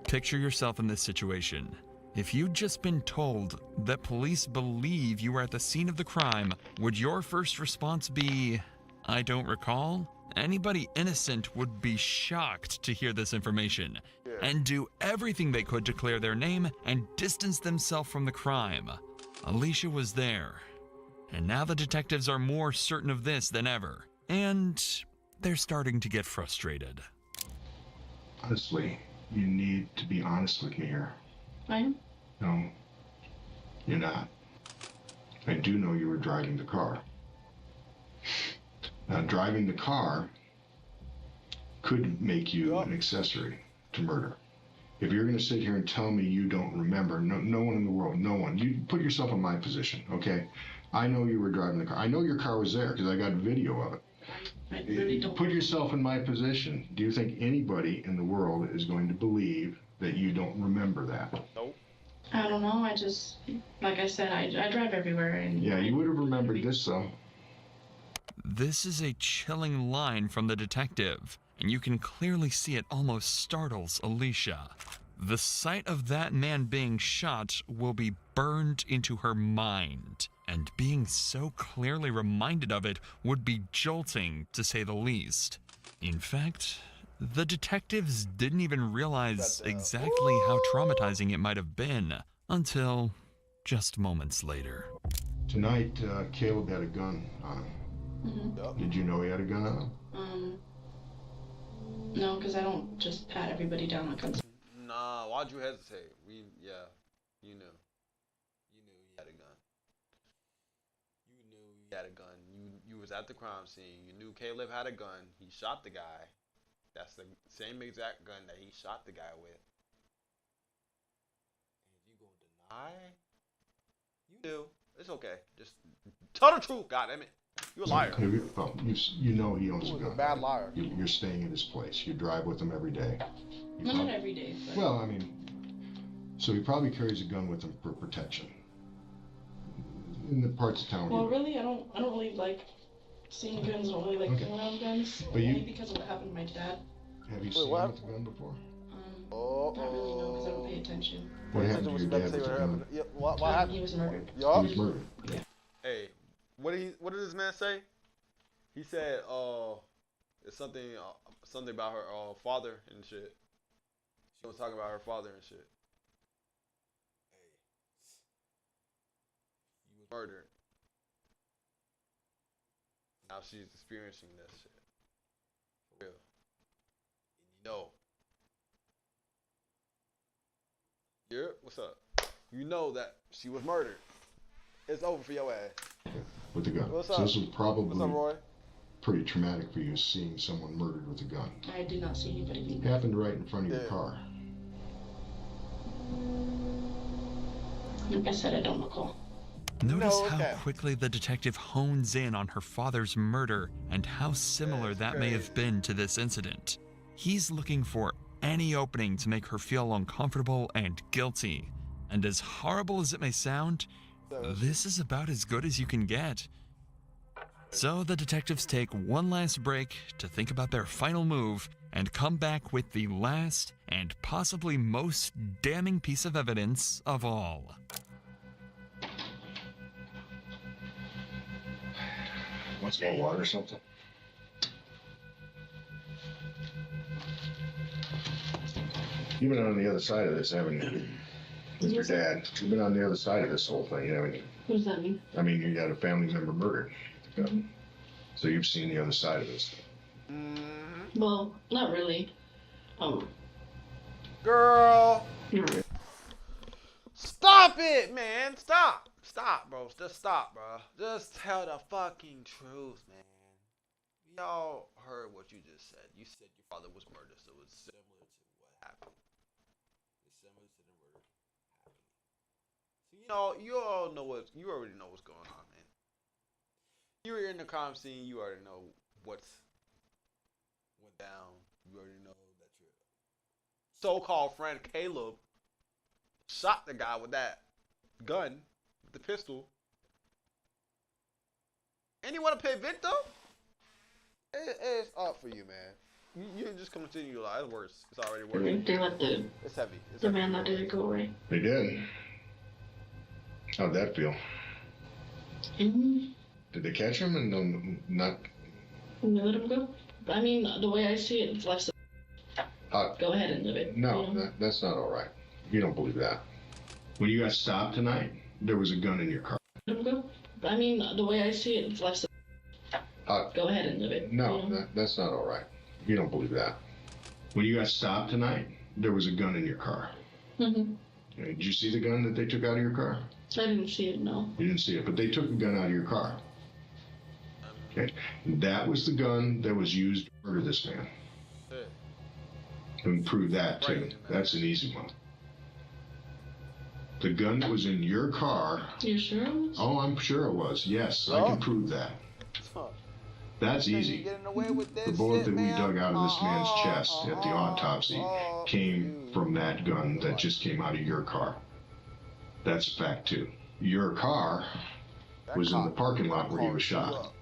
Picture yourself in this situation. If you'd just been told that police believe you were at the scene of the crime, would your first response be, I don't recall? Anybody innocent would be shocked to hear this information and do everything they could to clear their name and distance themselves from the crime. Alicia was there, and now the detectives are more certain of this than ever, and they're starting to get frustrated. Honestly, you need to be honest with me here. I am? No, you're not. I do know you were driving the car. Now, driving the car could make you an accessory to murder. If you're going to sit here and tell me you don't remember, no one in the world, no one. You put yourself in my position, okay? I know you were driving the car. I know your car was there because I got video of it. I really don't. Put yourself in my position. Do you think anybody in the world is going to believe that you don't remember that? Nope. I don't know. I just, like I said, I drive everywhere. And yeah, you would have remembered this, though. This is a chilling line from the detective, and you can clearly see it almost startles Alicia. The sight of that man being shot will be burned into her mind, and being so clearly reminded of it would be jolting, to say the least. In fact, the detectives didn't even realize exactly how traumatizing it might have been until just moments later. Tonight, Caleb had a gun on him. Mm-hmm. Did you know he had a gun on him? No, because I don't just pat everybody down like guns. Nah, why'd you hesitate? You knew. You knew he had a gun. You knew he had a gun. You was at the crime scene. You knew Caleb had a gun. He shot the guy. That's the same exact gun that he shot the guy with. And you gonna deny? You knew. It's okay. Just tell the truth, goddammit. You a liar. You know he owns a gun. A bad liar. You're staying at his place. You drive with him every day. Not every day. But... Well, I mean, so he probably carries a gun with him for protection. In the parts of town. Well, really, I don't really like seeing guns. I don't really like being around guns. But only because of what happened to my dad. Have you seen him with a gun before? Not really, no, because I don't pay attention. What happened to your dad with a gun? What happened? He was murdered. He was murdered. Yeah. Hey, what did this man say? He said, it's something about her father and shit. She was talking about her father and shit. Hey, he was murdered. Now she's experiencing this shit. For real. And you know. Yeah, what's up? You know that she was murdered. It's over for your ass. With a gun. What's so up? This was probably What's up, Roy? pretty traumatic for you, seeing someone murdered with a gun. I did not see anybody being It happened right in front of your car. Like I said, I don't recall. Notice how quickly the detective hones in on her father's murder and how similar that may have been to this incident. He's looking for any opening to make her feel uncomfortable and guilty. And as horrible as it may sound, this is about as good as you can get. So the detectives take one last break to think about their final move and come back with the last and possibly most damning piece of evidence of all. Want some more water or something? You've been on the other side of this, haven't you? With your dad. You've been on the other side of this whole thing, haven't you? What does that mean? I mean, you got a family member murdered. So you've seen the other side of this. Well, not really. Girl. Stop it, man. Stop. Stop, bro. Just stop, bro. Just tell the fucking truth, man. Y'all heard what you just said. You said your father was murdered, so it's similar to what happened. It's similar to the murder happening. So you already know what's going on, man. You were in the crime scene. You already know what's went down. You already know that your so-called friend Caleb shot the guy with that gun, with the pistol. And you want to play victim? It's up for you, man. You can just continue your life. It's worse. It's already worse. They let it's heavy. It's the heavy. man that did it go away. They did. How'd that feel? Did they catch him and not? And they let him go? I mean, the way I see it, it's left. Go ahead and live it. No, you know? that's not all right. You don't believe that. When you got stopped tonight, there was a gun in your car. Let him go? I mean, the way I see it, it's left. Go ahead and live it. No, you know? that's not all right. You don't believe that. When you got stopped tonight, there was a gun in your car. Did you see the gun that they took out of your car? I didn't see it, no. You didn't see it, but they took a gun out of your car. Okay, that was the gun that was used to murder this man. And prove that too. That's an easy one. The gun that was in your car. You sure it was? Oh, I'm sure it was. Yes, I can prove that. That's easy. The bullet that we dug out of this man's chest at the autopsy came from that gun that just came out of your car. That's a fact too. Your car was in the parking lot where he was shot.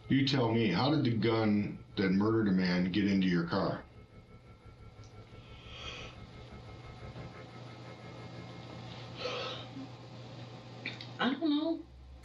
You tell me, how did the gun that murdered a man get into your car? I don't know.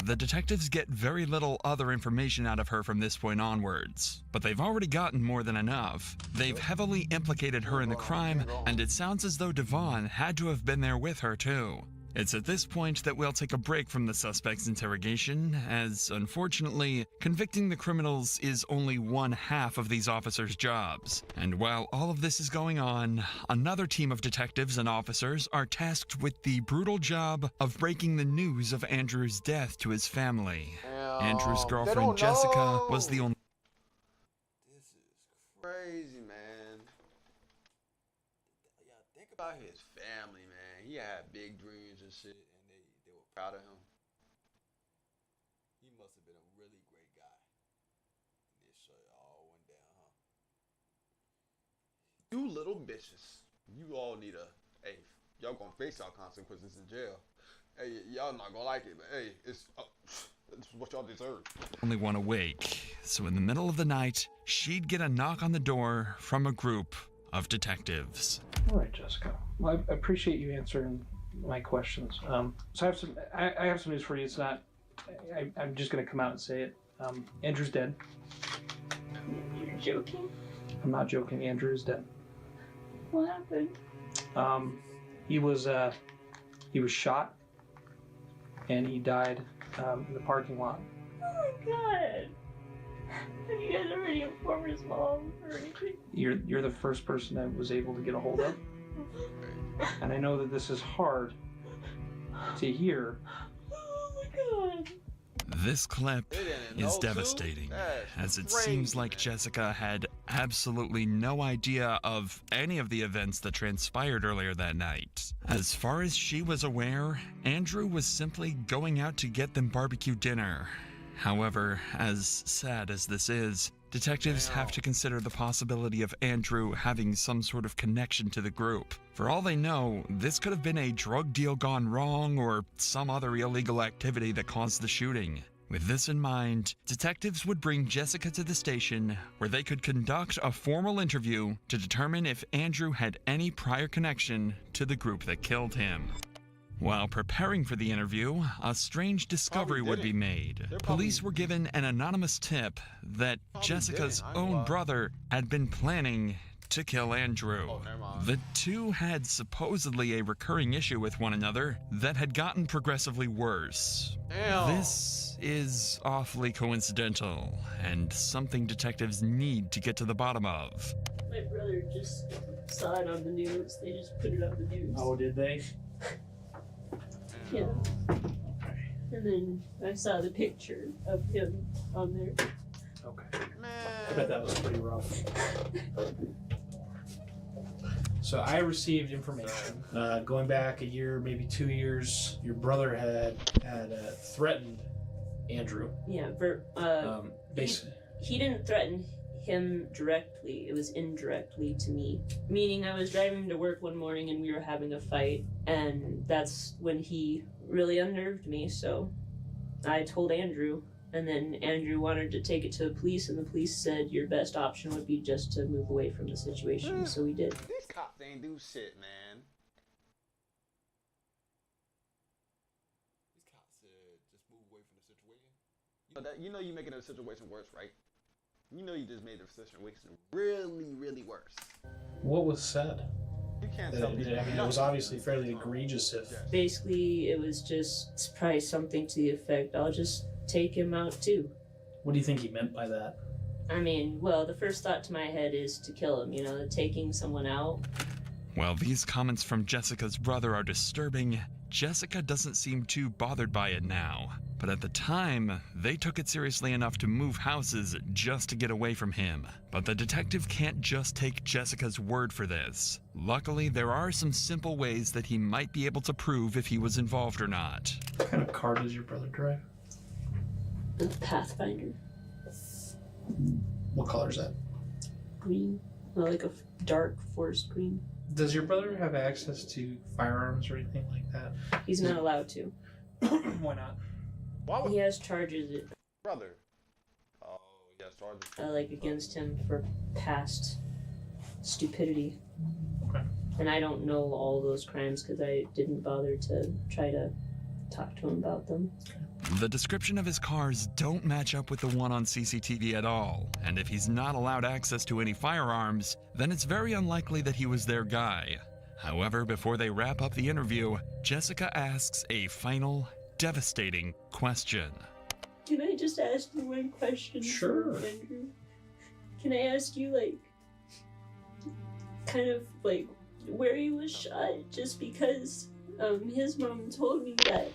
The detectives get very little other information out of her from this point onwards, but they've already gotten more than enough. They've heavily implicated her in the crime, and it sounds as though Devon had to have been there with her too. It's at this point that we'll take a break from the suspect's interrogation, as, unfortunately, convicting the criminals is only one half of these officers' jobs. And while all of this is going on, another team of detectives and officers are tasked with the brutal job of breaking the news of Andrew's death to his family. Andrew's girlfriend, Jessica, was the only... This is crazy, man. Yeah, think about his family, man. He had big dreams and shit, and they were proud of him. He must have been a really great guy. This shit all went down, huh? You little bitches. You all need a... Hey, y'all gonna face y'all consequences in jail. Hey, y'all not gonna like it, but hey, it's what y'all deserve. Only one awake, so in the middle of the night, she'd get a knock on the door from a group of detectives. All right, Jessica. Well, I appreciate you answering my questions. So I have some news for you. It's not. I'm just gonna come out and say it. Andrew's dead. You're joking? I'm not joking. Andrew is dead. What happened? He was shot, and he died in the parking lot. Oh my god! Have you guys already informed his mom or anything? You're the first person I was able to get a hold of, and I know that this is hard to hear. Oh my god! This clip is devastating, as it seems like Jessica had absolutely no idea of any of the events that transpired earlier that night. As far as she was aware, Andrew was simply going out to get them barbecue dinner. However, as sad as this is, detectives have to consider the possibility of Andrew having some sort of connection to the group. For all they know, this could have been a drug deal gone wrong or some other illegal activity that caused the shooting. With this in mind, detectives would bring Jessica to the station where they could conduct a formal interview to determine if Andrew had any prior connection to the group that killed him. While preparing for the interview, a strange discovery would be made. Police were given an anonymous tip that Jessica's own brother had been planning to kill Andrew. The two had supposedly a recurring issue with one another that had gotten progressively worse. This is awfully coincidental, and something detectives need to get to the bottom of. My brother just saw it on the news. They just put it on the news. Oh, did they? Yeah. And then I saw the picture of him on there. Okay. I bet that was pretty rough. So I received information going back a year, maybe 2 years. Your brother had threatened Andrew. Yeah, basically. He didn't threaten him directly. It was indirectly to me. Meaning I was driving to work one morning and we were having a fight, and that's when he really unnerved me. So I told Andrew, and then Andrew wanted to take it to the police, and the police said your best option would be just to move away from the situation. So we did. These cops ain't do shit, man. These cops said just move away from the situation. You know you're making the situation worse, right? You know you just made the situation really, really worse. What was said? You can't tell me. I mean, it was obviously fairly egregious. Basically, it was just probably something to the effect, I'll just take him out too. What do you think he meant by that? I mean, well, the first thought to my head is to kill him, taking someone out. While these comments from Jessica's brother are disturbing, Jessica doesn't seem too bothered by it now. But at the time, they took it seriously enough to move houses just to get away from him. But the detective can't just take Jessica's word for this. Luckily, there are some simple ways that he might be able to prove if he was involved or not. What kind of car does your brother drive? A Pathfinder. What color is that? Green. Well, like a dark forest green. Does your brother have access to firearms or anything like that? He's not allowed to. Why not? He has charges. Brother. Oh, he has charges. Like against him for past stupidity. Okay. And I don't know all those crimes because I didn't bother to try to talk to him about them. The description of his cars don't match up with the one on CCTV at all, and if he's not allowed access to any firearms, then it's very unlikely that he was their guy. However, before they wrap up the interview, Jessica asks a final, devastating question. Can I just ask you one question? Sure. Andrew? Can I ask you, where he was shot? Just because his mom told me that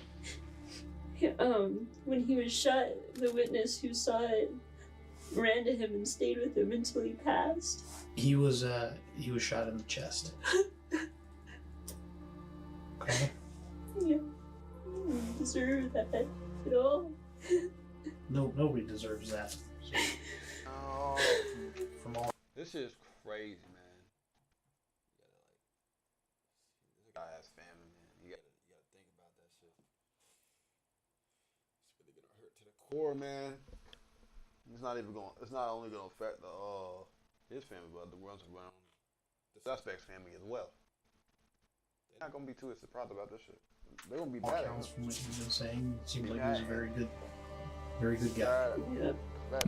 when he was shot, the witness who saw it ran to him and stayed with him until he passed. He was shot in the chest. Okay. Yeah. You don't deserve that at all. No, nobody deserves that. So, from all. This is crazy, man. You gotta have family, man. You gotta think about that shit. It's really gonna hurt to the core, man. It's not only gonna affect his family, but the ones around the suspect's family as well. They're not gonna be too surprised about this shit. They're gonna be mad at him. From what you've been saying, it seems like he's a very good guy. Yeah.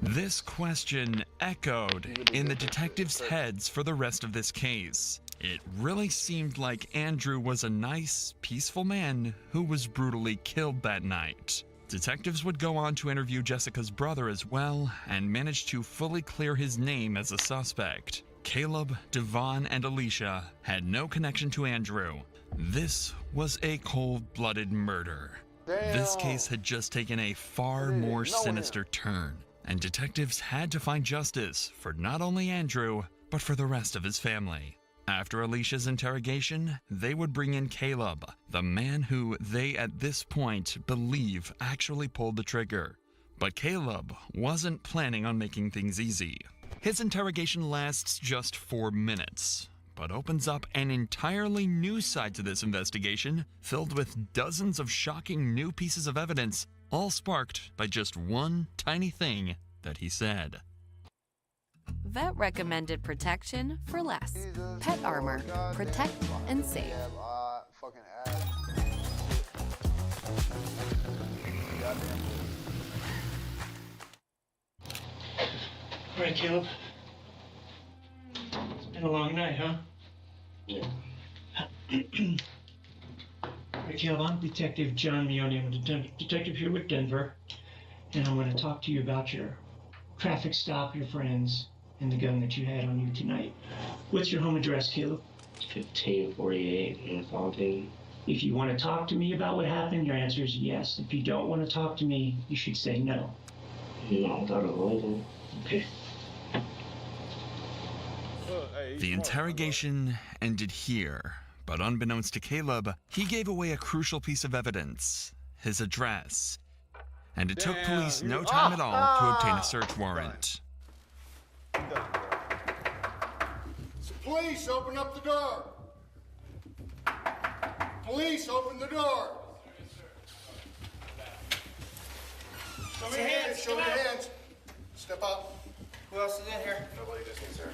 This question echoed in the detectives' heads for the rest of this case. It really seemed like Andrew was a nice, peaceful man who was brutally killed that night. Detectives would go on to interview Jessica's brother as well and managed to fully clear his name as a suspect. Caleb, Devon, and Alicia had no connection to Andrew. This was a cold-blooded murder. Damn. This case had just taken a far more sinister turn, and detectives had to find justice for not only Andrew, but for the rest of his family. After Alicia's interrogation, they would bring in Caleb, the man who they at this point believe actually pulled the trigger. But Caleb wasn't planning on making things easy. His interrogation lasts just 4 minutes, but opens up an entirely new side to this investigation, filled with dozens of shocking new pieces of evidence, all sparked by just one tiny thing that he said. Vet recommended protection for less. Pet Armor. Protect and save. All right, Caleb. It's been a long night, huh? Yeah. All right, Caleb, I'm Detective John Meone. I'm a detective here with Denver. and I'm going to talk to you about your traffic stop, your friends, and the gun that you had on you tonight. What's your home address, Caleb? 1548 in Fontaine. If you want to talk to me about what happened, your answer is yes. If you don't want to talk to me, you should say no. No, I thought it was. Okay. The interrogation ended here, but unbeknownst to Caleb, he gave away a crucial piece of evidence, his address. And it took police no time at all to obtain a search warrant. Police, open up the door. Police, open the door. Show me your hands. Show me your hands. Step up. Who else is in here? Nobody, just me, sir.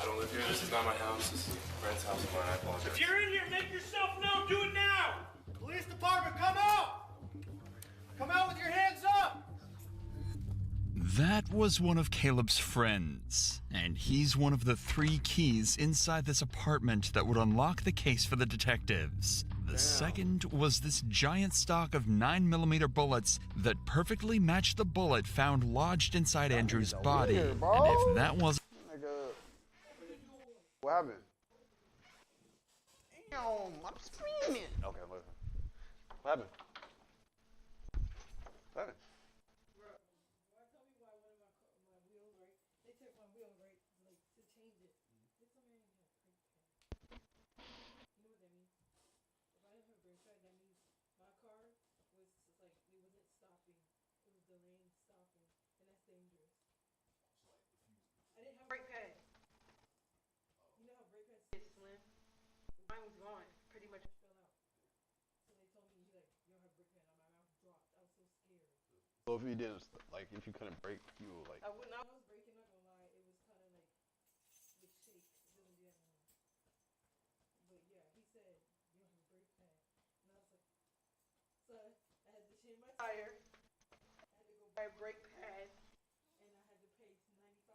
I don't live here. This is not my house. This is a friend's house of mine. I apologize. If you're in here, make yourself known. Do it now. Police department, come out. Come out with your hands up. That was one of Caleb's friends, and he's one of the 3 keys inside this apartment that would unlock the case for the detectives. The second was this giant stock of 9mm bullets that perfectly matched the bullet found lodged inside Andrew's body. And if that wasn't... What happened? Damn, I'm screaming. Okay, listen. What happened? What happened? Brake pad. You know how brake pads get slim? Mine was gone. Pretty much fell out. So they told me, like, you don't have brake pad. My mouth dropped. I was so scared. So if you didn't, like, if you couldn't break, you were like... When I was breaking, not gonna lie, it was kind of like, with shake. It wasn't doing that. But yeah, he said, you don't have a brake pad. And I was like, so I had to change my tire. I had to go buy a brake pad. And I had to pay $95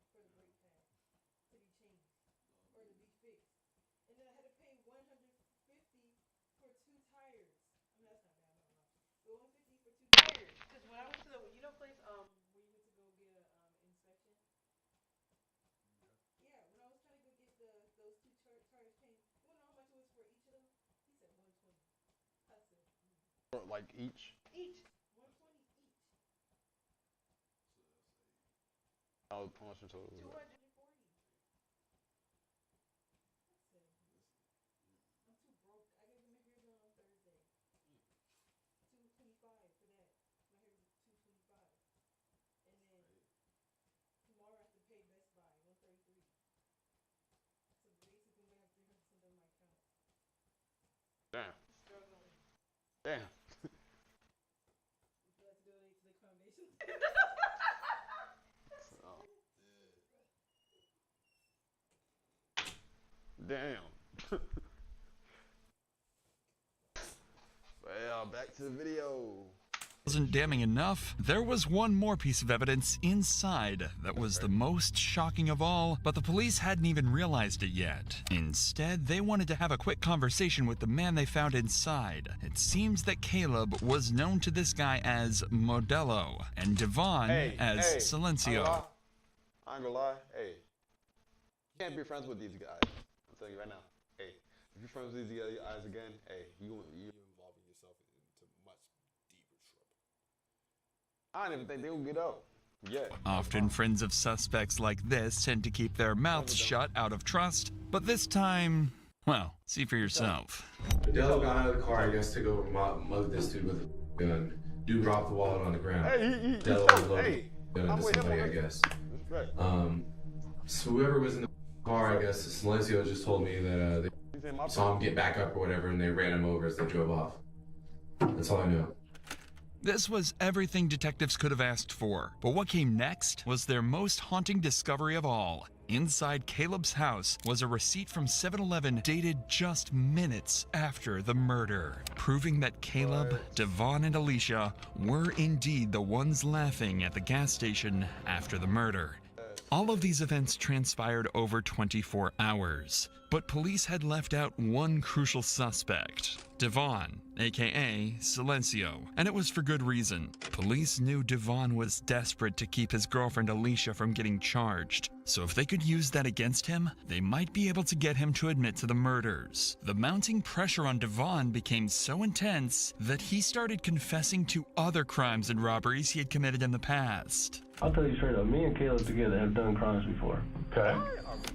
for the brake pad to be changed or to be fixed. And then I had to pay $150 for 2 tires. I mean, that's not bad, I'm not lying. But $150 for 2 tires. Because when I went to the, you know, place where you went to go get a inspection. Yeah, when I was trying to go get those 2 tires changed, you wanna know how much it was for each of them? He said $120. I said, For, like, each? Each. $120 each. How much in total was that? 240. I'm too broke. I gave him a hair done on Thursday. $225 for that. My hair was $225. And then tomorrow I have to pay Best Buy $133. So basically I have $300 something on my account. Damn. Struggling. Damn. Would you like to donate to the foundation? Damn. Well, back to the video. Wasn't damning enough, there was one more piece of evidence inside that was the most shocking of all, but the police hadn't even realized it yet. Instead, they wanted to have a quick conversation with the man they found inside. It seems that Caleb was known to this guy as Modelo, and Devon as Silencio. I ain't gonna lie. Hey, you can't be friends with these guys. I'm telling you right now. Hey, if you're friends with these guys again, hey, you're involving yourself into much deeper trouble. I don't even think they will get out. Yeah. Often friends of suspects like this tend to keep their mouths shut out of trust, but this time, well, see for yourself. Modelo got out of the car, I guess, to go mug this dude with a gun. Dude dropped the wallet on the ground. Modelo loaded the gun into somebody, I guess. So whoever was in the car, I guess, Silencio just told me that they saw him get back up or whatever, and they ran him over as they drove off. That's all I know. This was everything detectives could have asked for, but what came next was their most haunting discovery of all. Inside Caleb's house was a receipt from 7-Eleven dated just minutes after the murder, proving that Caleb, Devon, and Alicia were indeed the ones laughing at the gas station after the murder. All of these events transpired over 24 hours, But police had left out one crucial suspect, Devon, aka Silencio, and it was for good reason. Police knew Devon was desperate to keep his girlfriend Alicia from getting charged, so if they could use that against him, they might be able to get him to admit to the murders. The mounting pressure on Devon became so intense that he started confessing to other crimes and robberies he had committed in the past. I'll tell you straight up, me and Caleb together have done crimes before. Okay.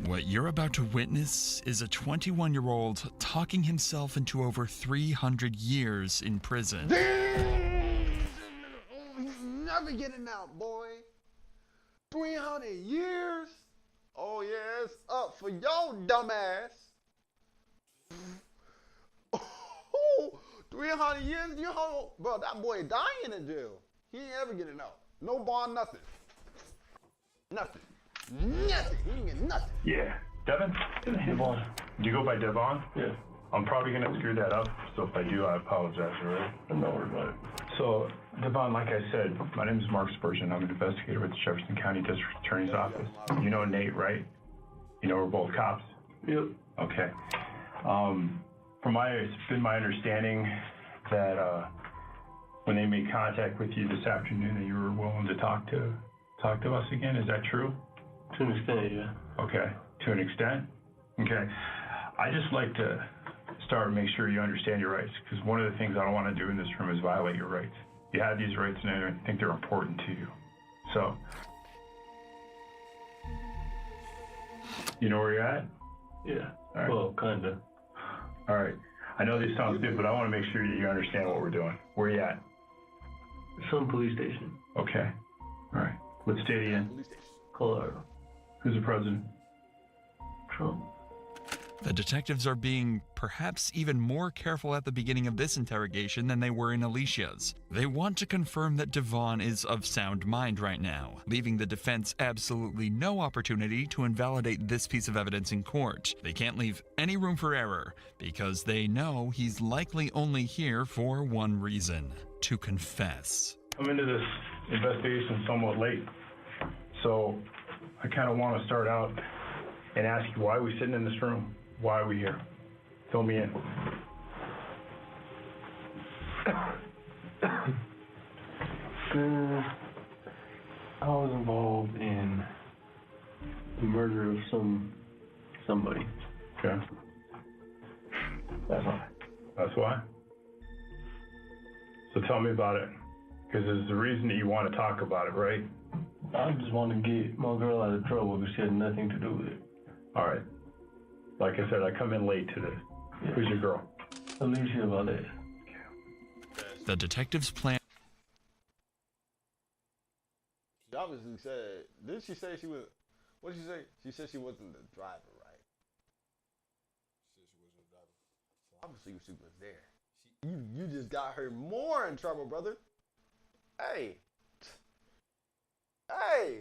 What you're about to witness is a 21-year-old talking himself into over 300 years in prison. Never getting out, boy. 300 years? Oh yeah, it's up for your dumb ass. 300 years? You hold, bro, that boy dying in jail. He ain't ever getting out. No bond, nothing. Nothing. Nothing. He ain't getting nothing. Yeah. Devon? Devon. Do you go by Devon? Yeah. I'm probably going to screw that up, so if I do, I apologize, alright? Don't worry about it. So, Devon, like I said, my name is Mark Spurgeon. I'm an investigator with the Jefferson County District Attorney's Office. You know Nate, right? You know we're both cops? Yep. Okay. It's been my understanding that when they made contact with you this afternoon, that you were willing to talk to us again. Is that true? To an extent, yeah. Okay. To an extent? Okay. I just like to start and make sure you understand your rights, because one of the things I don't want to do in this room is violate your rights. You have these rights and I think they're important to you. So, you know where you're at? Yeah. All right. Well, kinda. All right. I know this sounds good, but I want to make sure that you understand what we're doing. Where you at? Some police station. Okay. All right. What state are you in? Colorado. Who's the president? Trump. The detectives are being perhaps even more careful at the beginning of this interrogation than they were in Alicia's. They want to confirm that Devon is of sound mind right now, leaving the defense absolutely no opportunity to invalidate this piece of evidence in court. They can't leave any room for error, because they know he's likely only here for one reason: to confess. I'm into this investigation somewhat late, so I kind of want to start out and ask you, why are we sitting in this room? Why are we here? Fill me in. I was involved in the murder of somebody. Okay. That's why. That's why? So tell me about it. Because there's a reason that you want to talk about it, right? I just want to get my girl out of trouble because she had nothing to do with it. All right. Like I said, I come in late to this. Yeah. Who's your girl? Alicia Valdez. The detectives plan. She obviously said, didn't she say she was, what did she say? She said she wasn't the driver, right? She said she wasn't the driver. So obviously she was there. You just got her more in trouble, brother. Hey. Hey.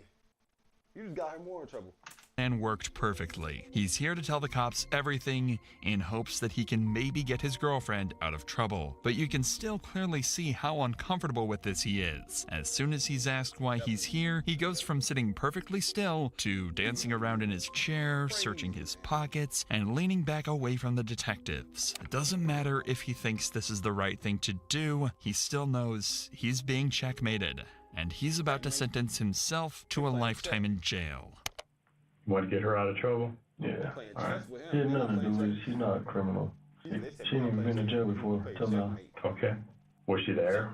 You just got her more in trouble. And worked perfectly. He's here to tell the cops everything in hopes that he can maybe get his girlfriend out of trouble. But you can still clearly see how uncomfortable with this he is. As soon as he's asked why he's here, he goes from sitting perfectly still to dancing around in his chair, searching his pockets, and leaning back away from the detectives. It doesn't matter if he thinks this is the right thing to do, he still knows he's being checkmated, and he's about to sentence himself to a lifetime in jail. You want to get her out of trouble? Yeah. All right. She had nothing to do with it. She's not a criminal. She ain't even been to jail before, till now. Okay. Was she there?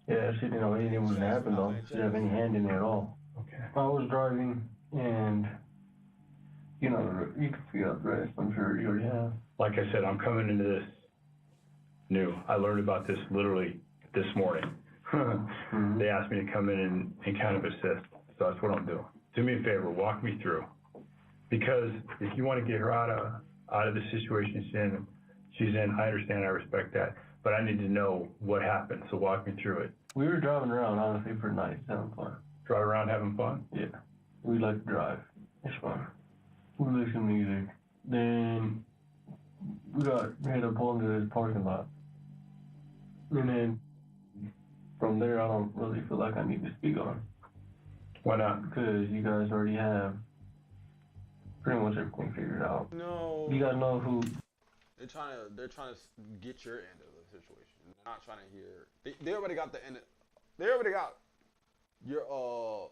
Yeah, she didn't know anything was gonna happen though. She didn't have any hand in it at all. Okay. I was driving and, you know, you can figure out the rest. I'm sure you already have. Like I said, I'm coming into this new. I learned about this literally this morning. They asked me to come in and kind of assist, so that's what I'm doing. Do me a favor, walk me through. Because if you want to get her out of the situation she's in, I understand, I respect that. But I need to know what happened, so walk me through it. We were driving around, honestly, for nights, having fun. Drive around having fun? Yeah. We like to drive. It's fun. We listen to music. Then we had to pull into this parking lot. And then from there, I don't really feel like I need to speak on. Why not? Because you guys already have pretty much everything figured out. No. You guys know who? They're trying to get your end of the situation. They're not trying to hear. They already got the end. They already got your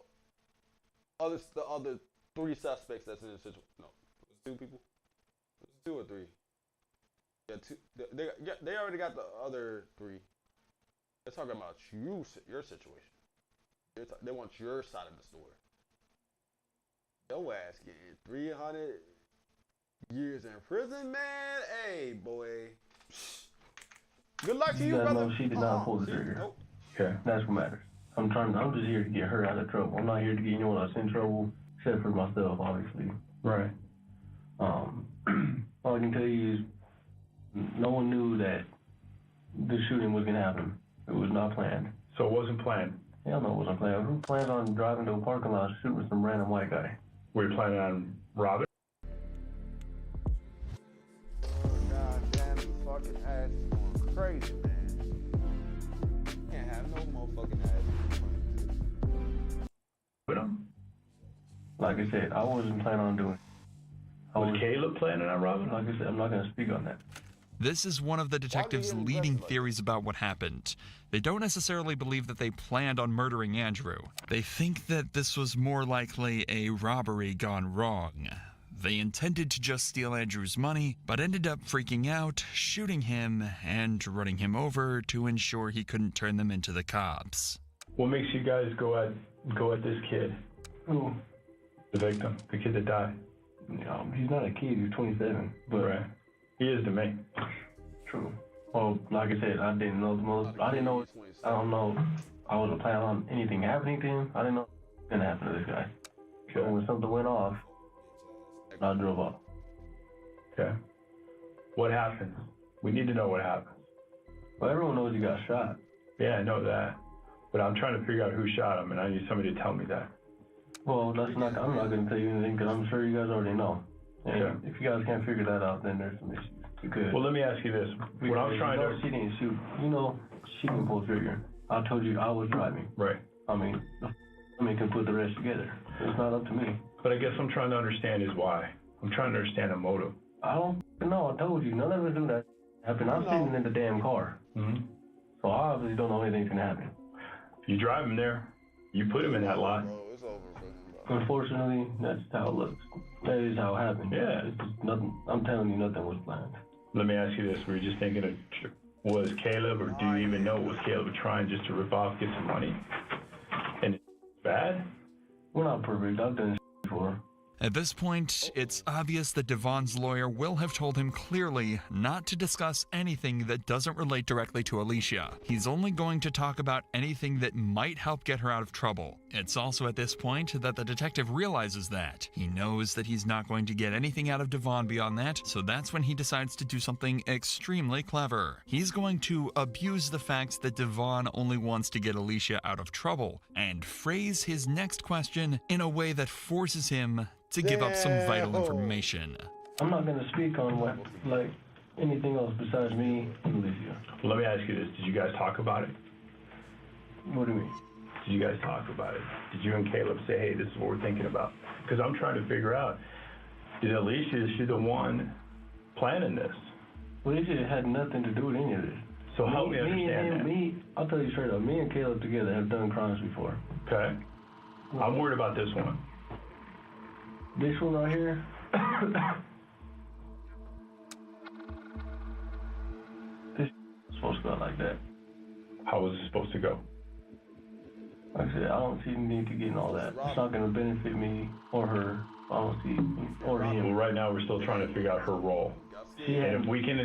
the other 3 suspects that's in the situation. No, 2 people. 2 or 3. Yeah, 2. They already got the other 3. They're talking about your situation. They want your side of the story. Your ass getting 300 years in prison, man. Hey, boy. Good luck to you, brother. No, she did not pull the trigger. Nope. Okay, that's what matters. I'm just here to get her out of trouble. I'm not here to get anyone else in trouble, except for myself, obviously. Right. All I can tell you is no one knew that the shooting was gonna happen. It was not planned. So it wasn't planned? Hell no, it wasn't planned. Who planned on driving to a parking lot shooting some random white guy? Were you planning on robbing? God damn, this fucking ass is going crazy, man. Can't have no motherfucking ass. With him? Like I said, I wasn't planning on doing it. Was Caleb planning on robbing? Like I said, I'm not going to speak on that. This is one of the detectives' leading theories about what happened. They don't necessarily believe that they planned on murdering Andrew. They think that this was more likely a robbery gone wrong. They intended to just steal Andrew's money, but ended up freaking out, shooting him, and running him over to ensure he couldn't turn them into the cops. What makes you guys go at this kid? Who? The victim, the kid that died. He's not a kid, he's 27. But right. He is to me. True. Well, like I said, I didn't know the most. I didn't know. I don't know. I wasn't planning on anything happening to him. I didn't know what was going to happen to this guy. So when something went off, I drove off. Okay. What happened? We need to know what happened. Well, everyone knows you got shot. Yeah, I know that. But I'm trying to figure out who shot him, and I need somebody to tell me that. Well, I'm not going to tell you anything, because I'm sure you guys already know. And okay. If you guys can't figure that out, then there's some issues. Because well, let me ask you this. What I'm trying to... She didn't shoot. You know, she didn't pull the trigger. I told you I was driving. Right. I mean, can put the rest together. It's not up to me. But I guess I'm trying to understand is why. I'm trying to understand the motive. I don't know. I told you. None of us knew that happened. I'm sitting in the damn car. Mm-hmm. So I obviously don't know anything's going to happen. You drive him there. You put him in that lot. It's over for him, bro. Unfortunately, that's how it looks. That is how it happened. Yeah. It's just nothing. I'm telling you, nothing was planned. Let me ask you this. Were you just thinking of, was Caleb, or do you even know was Caleb trying just to rip off, get some money? And it's bad? We're not perfect. I've done this before. At this point, it's obvious that Devon's lawyer will have told him clearly not to discuss anything that doesn't relate directly to Alicia. He's only going to talk about anything that might help get her out of trouble. It's also at this point that the detective realizes that. He knows that he's not going to get anything out of Devon beyond that, so that's when he decides to do something extremely clever. He's going to abuse the fact that Devon only wants to get Alicia out of trouble, and phrase his next question in a way that forces him to give up some vital information. I'm not going to speak on anything else besides me and Alicia. Let me ask you this. Did you guys talk about it? What do you mean? Did you guys talk about it? Did you and Caleb say, hey, this is what we're thinking about? Because I'm trying to figure out, is she the one planning this? Alicia had nothing to do with any of this. So help me understand that. I'll tell you straight up, me and Caleb together have done crimes before. Okay. I'm worried about this one. This one right here, this is supposed to go like that. How was it supposed to go? Like I said, I don't see the need to get in all that. It's not going to benefit me or her. I don't see, or him. Well, right now we're still trying to figure out her role. And if we can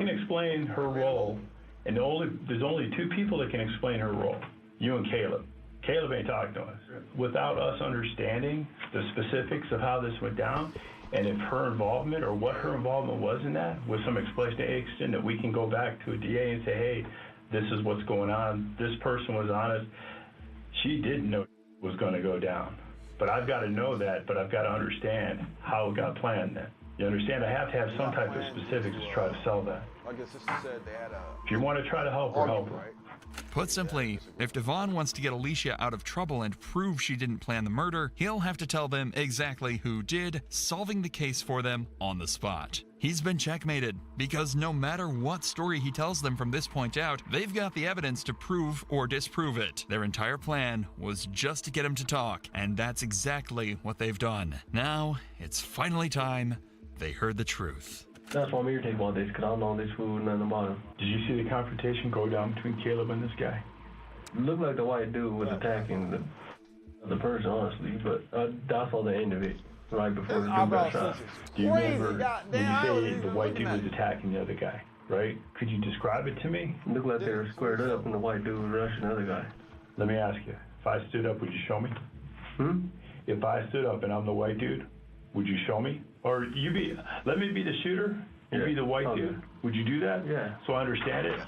explain her role, and there's only 2 people that can explain her role, you and Caleb. Caleb ain't talking to us. Without us understanding the specifics of how this went down, and if her involvement or what her involvement was in that, with some explanation that we can go back to a DA and say, hey, this is what's going on. This person was honest. She didn't know it was going to go down. But I've got to know that, but I've got to understand how it got planned then. You understand? I have to have some type of specifics to try to sell that. Like your sister said, they had a... If you want to try to help her, help her. Put simply, if Devon wants to get Alicia out of trouble and prove she didn't plan the murder, he'll have to tell them exactly who did, solving the case for them on the spot. He's been checkmated, because no matter what story he tells them from this point out, they've got the evidence to prove or disprove it. Their entire plan was just to get him to talk, and that's exactly what they've done. Now, it's finally time they heard the truth. That's why I'm irritated about this, because I don't know this food, nothing about him. Did you see the confrontation go down between Caleb and this guy? It looked like the white dude was attacking the person, honestly, but I saw the end of it right before the dude got shot. Do you remember when you say the white dude was attacking the other guy, right? Could you describe it to me? It looked like they were squared up and the white dude was rushing the other guy. Let me ask you, if I stood up, would you show me? If I stood up and I'm the white dude, would you show me? Or let me be the shooter, you be the white dude. Would you do that? Yeah. So I understand it?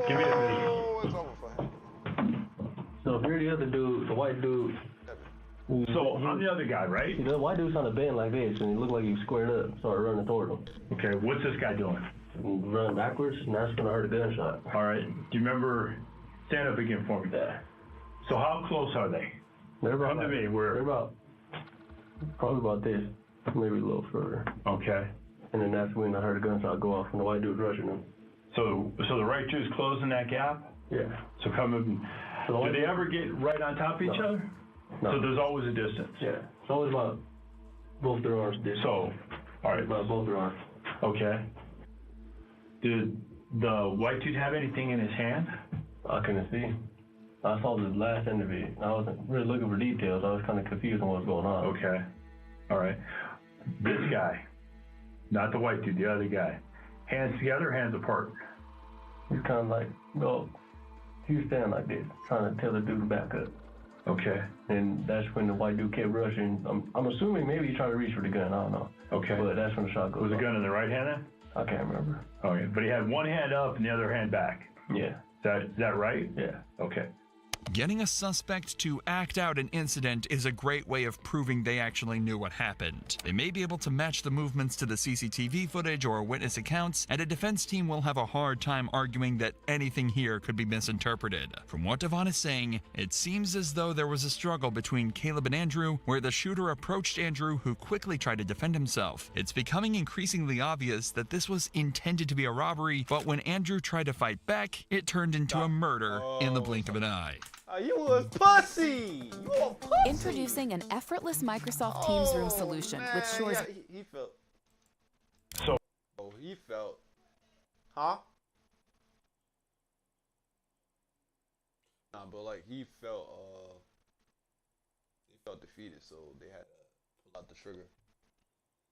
Give me the video. So if you're the other dude, the white dude. So I'm the other guy, right? The white dude's on a bend like this, and he looked like he was squared up, started running toward him. Okay, what's this guy doing? Running backwards, and that's when I heard a gunshot. All right, do you remember, stand up again for me. Yeah. So how close are they? They're about, come to me, they're about, probably about this, maybe a little further. Okay. And then that's when I heard a gunshot go off, and the white dude was rushing him. So the right dude's closing that gap? Yeah. So come in. So do they ever get right on top of each other? No. So there's always a distance? Yeah. It's always about both their arms distance. So, all right. About both their arms. Okay. Did the white dude have anything in his hand? I couldn't see. I saw the last end of it. I wasn't really looking for details. I was kind of confused on what was going on. Okay. All right. This guy, not the white dude, the other guy, hands together, hands apart? He's kind of like, well, he was standing like this, trying to tell the dude to back up. Okay. And that's when the white dude kept rushing. I'm assuming maybe he tried to reach for the gun. I don't know. Okay. But that's when the shot goes off. Was the gun in the right hand then? I can't remember. Okay. But he had one hand up and the other hand back? Yeah. Is that right? Yeah. Okay. Getting a suspect to act out an incident is a great way of proving they actually knew what happened. They may be able to match the movements to the CCTV footage or witness accounts, and a defense team will have a hard time arguing that anything here could be misinterpreted. From what Devon is saying, it seems as though there was a struggle between Caleb and Andrew, where the shooter approached Andrew, who quickly tried to defend himself. It's becoming increasingly obvious that this was intended to be a robbery, but when Andrew tried to fight back, it turned into a murder in the blink of an eye. You was pussy! You a pussy! Introducing an effortless Microsoft Teams room solution with Shore's... He felt... So... he felt... Huh? Nah, but like, he felt defeated, so they had to pull out the trigger.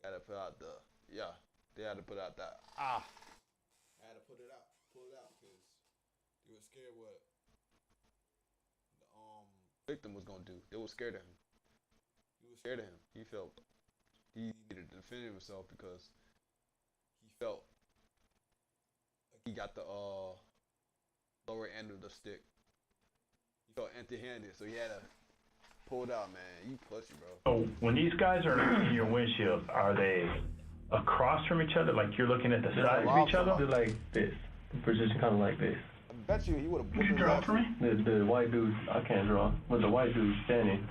They had to put out the... Yeah. They had to put out that... I had to pull it out, because they were scared what victim was gonna do. They were scared of him. He felt he needed to defend himself because he felt like he got the lower end of the stick. He felt empty-handed, so he had to pull it out, man. You pussy, bro. So when these guys are in your windshield, are they across from each other? Like you're looking at the side of each other? They're like this. The position kind of like this. I bet you he would have. Could you draw for me? The white dude, I can't draw, but the white dude's standing.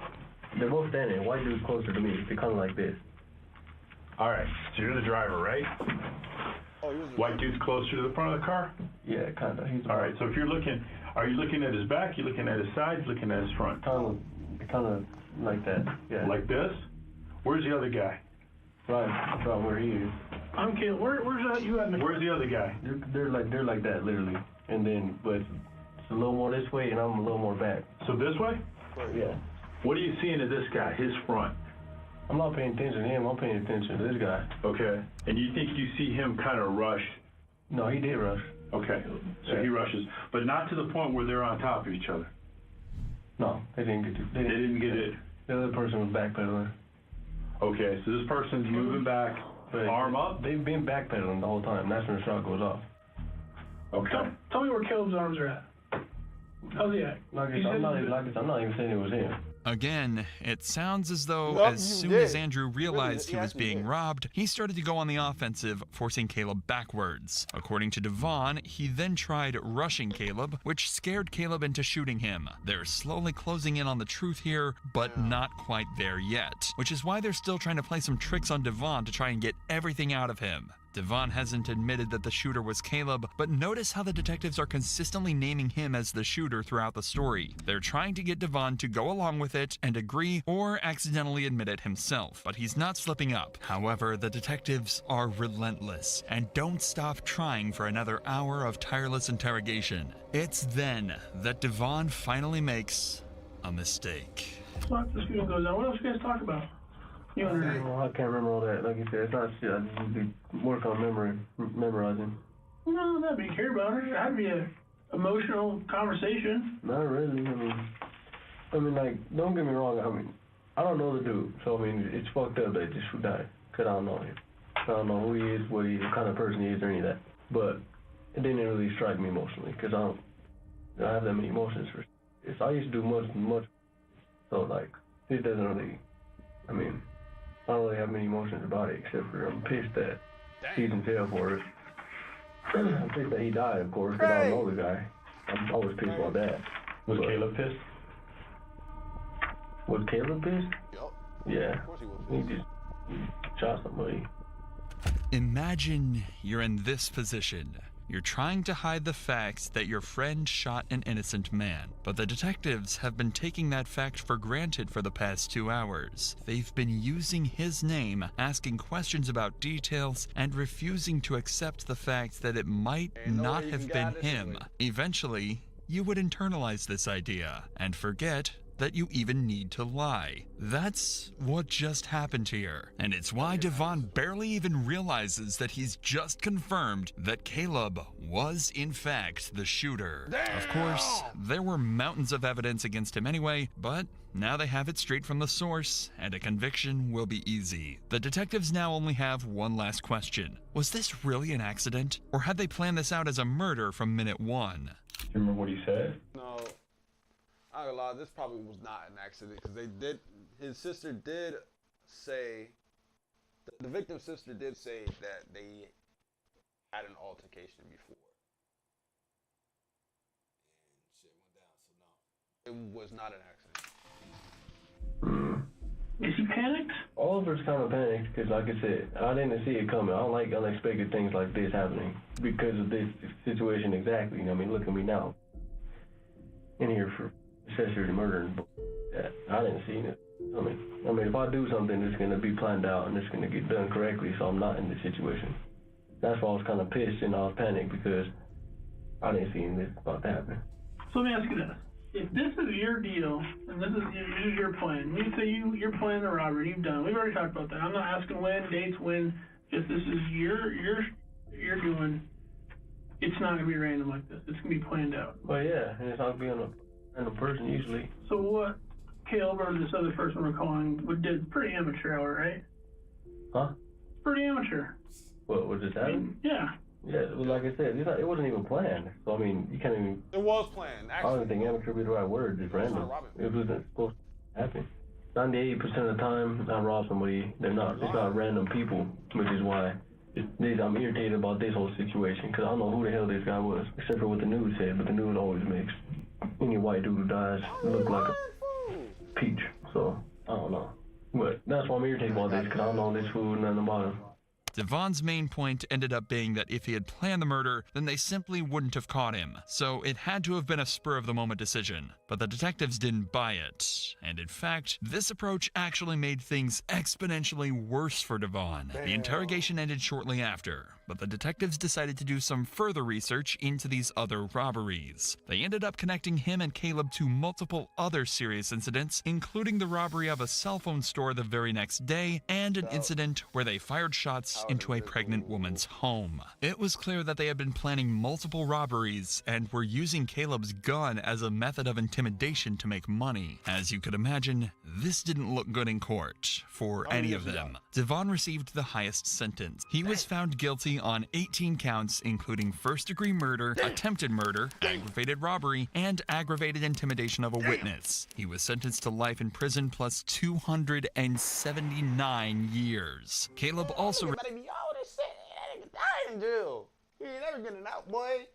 They're both standing. White dude's closer to me. They're kind of like this. All right, so you're the driver, right? Oh, he was white dude's closer to the front of the car? Yeah, kind of. All right, so if you're looking, are you looking at his back? You looking at his side? You looking at his front? Kind of like that. Yeah. Like this? Where's the other guy? Right where he is. I'm kidding. Where's that? You at? Where's the other guy? They're like that, literally. And then, but it's a little more this way, and I'm a little more back. So this way? Yeah. What are you seeing of this guy, his front? I'm not paying attention to him. I'm paying attention to this guy. Okay. And you think you see him kind of rush? No, he did rush. Okay. So he rushes, but not to the point where they're on top of each other. No, they didn't get it. They didn't get it. The other person was backpedaling. Okay, so this person's moving back, arm up? They've been backpedaling the whole time. That's when the shot goes off. Okay. Tell me where Caleb's arms are at. How's he at? I'm not even saying it was him. Again, it sounds as though Yup, as you soon did. as Andrew realized Really, he was actually being did. robbed, he started to go on the offensive, forcing Caleb backwards. According to Devon, he then tried rushing Caleb, which scared Caleb into shooting him. They're slowly closing in on the truth here, but not quite there yet, which is why they're still trying to play some tricks on Devon to try and get everything out of him. Devon hasn't admitted that the shooter was Caleb, but notice how the detectives are consistently naming him as the shooter throughout the story. They're trying to get Devon to go along with it and agree or accidentally admit it himself, but he's not slipping up. However, the detectives are relentless and don't stop trying for another hour of tireless interrogation. It's then that Devon finally makes a mistake. Fuck, this video goes on. What else you guys talk about? You know, I can't remember all that. Like you said, it's not shit. I just usually work on memorizing. No, that'd be care about it. That'd be a emotional conversation. Not really. I mean, like, don't get me wrong. I mean, I don't know the dude, so I mean, it's fucked up that just died. Cause I don't know him. I don't know who he is, what kind of person he is, or any of that. But it didn't really strike me emotionally, cause I don't have that many emotions for. I used to do much. So like, it doesn't really. I mean. I don't really have many emotions about it, except for I'm pissed that he's in jail for it. I'm pissed that he died, of course, because I don't know the guy. I'm always pissed about that. Was Caleb pissed? Was Caleb pissed? Yup. Yeah. Of course he was He pissed. just shot somebody. Imagine you're in this position. You're trying to hide the fact that your friend shot an innocent man, but the detectives have been taking that fact for granted for the past 2 hours. They've been using his name, asking questions about details, and refusing to accept the fact that it might not have been him. Eventually, you would internalize this idea and forget that you even need to lie. That's what just happened here, and it's why Devon barely even realizes that he's just confirmed that Caleb was in fact the shooter. Of course, there were mountains of evidence against him anyway, but now they have it straight from the source, and a conviction will be easy. The detectives now only have one last question. Was this really an accident, or had they planned this out as a murder from minute one? Do you remember what he said? No. I ain't gonna lie, this probably was not an accident because his sister did say, the victim's sister did say that they had an altercation before. And shit went down, so no. It was not an accident. Is he panicked? Oliver's kind of panicked because, like I said, I didn't see it coming. I don't like unexpected things like this happening because of this situation exactly. I mean, look at me now. In here for accessory murder and that. I didn't see it. I mean, if I do something, it's going to be planned out and it's going to get done correctly, so I'm not in this situation. That's why I was kind of pissed and I was panicked because I didn't see this about to happen. So let me ask you this. If this is your deal, and this is your plan, you say you're planning the robbery, you've done it. We've already talked about that. I'm not asking when, dates, when. If this is you're doing, it's not going to be random like this. It's going to be planned out. Well, yeah, and it's not being a random person usually. So what Caleb or this other person we're calling did pretty amateur hour, right? Huh? Pretty amateur. What was this happening? Yeah. Yeah, well, like I said, it wasn't even planned. So, I mean, you can't even... It was planned, actually. I don't even think amateur would be the right word, just random. It wasn't supposed to happen. 98% of the time, I rob somebody, it's not random people, which is why I'm irritated about this whole situation, because I don't know who the hell this guy was, except for what the news said, but the news always makes any white dude who dies look like a peach, so I don't know. But that's why I'm irritated about this, because I don't know this fool, nothing about him. Devon's main point ended up being that if he had planned the murder, then they simply wouldn't have caught him. So it had to have been a spur-of-the-moment decision. But the detectives didn't buy it. And in fact, this approach actually made things exponentially worse for Devon. The interrogation ended shortly after, but the detectives decided to do some further research into these other robberies. They ended up connecting him and Caleb to multiple other serious incidents, including the robbery of a cell phone store the very next day, and an incident where they fired shots into a pregnant woman's home. It was clear that they had been planning multiple robberies and were using Caleb's gun as a method of intimidation to make money. As you could imagine, this didn't look good in court for any of them. Devon received the highest sentence. He was found guilty guilty on 18 counts, including first-degree murder, attempted murder, aggravated robbery, and aggravated intimidation of a witness. He was sentenced to life in prison plus 279 years. Caleb also He ain't never getting out, boy.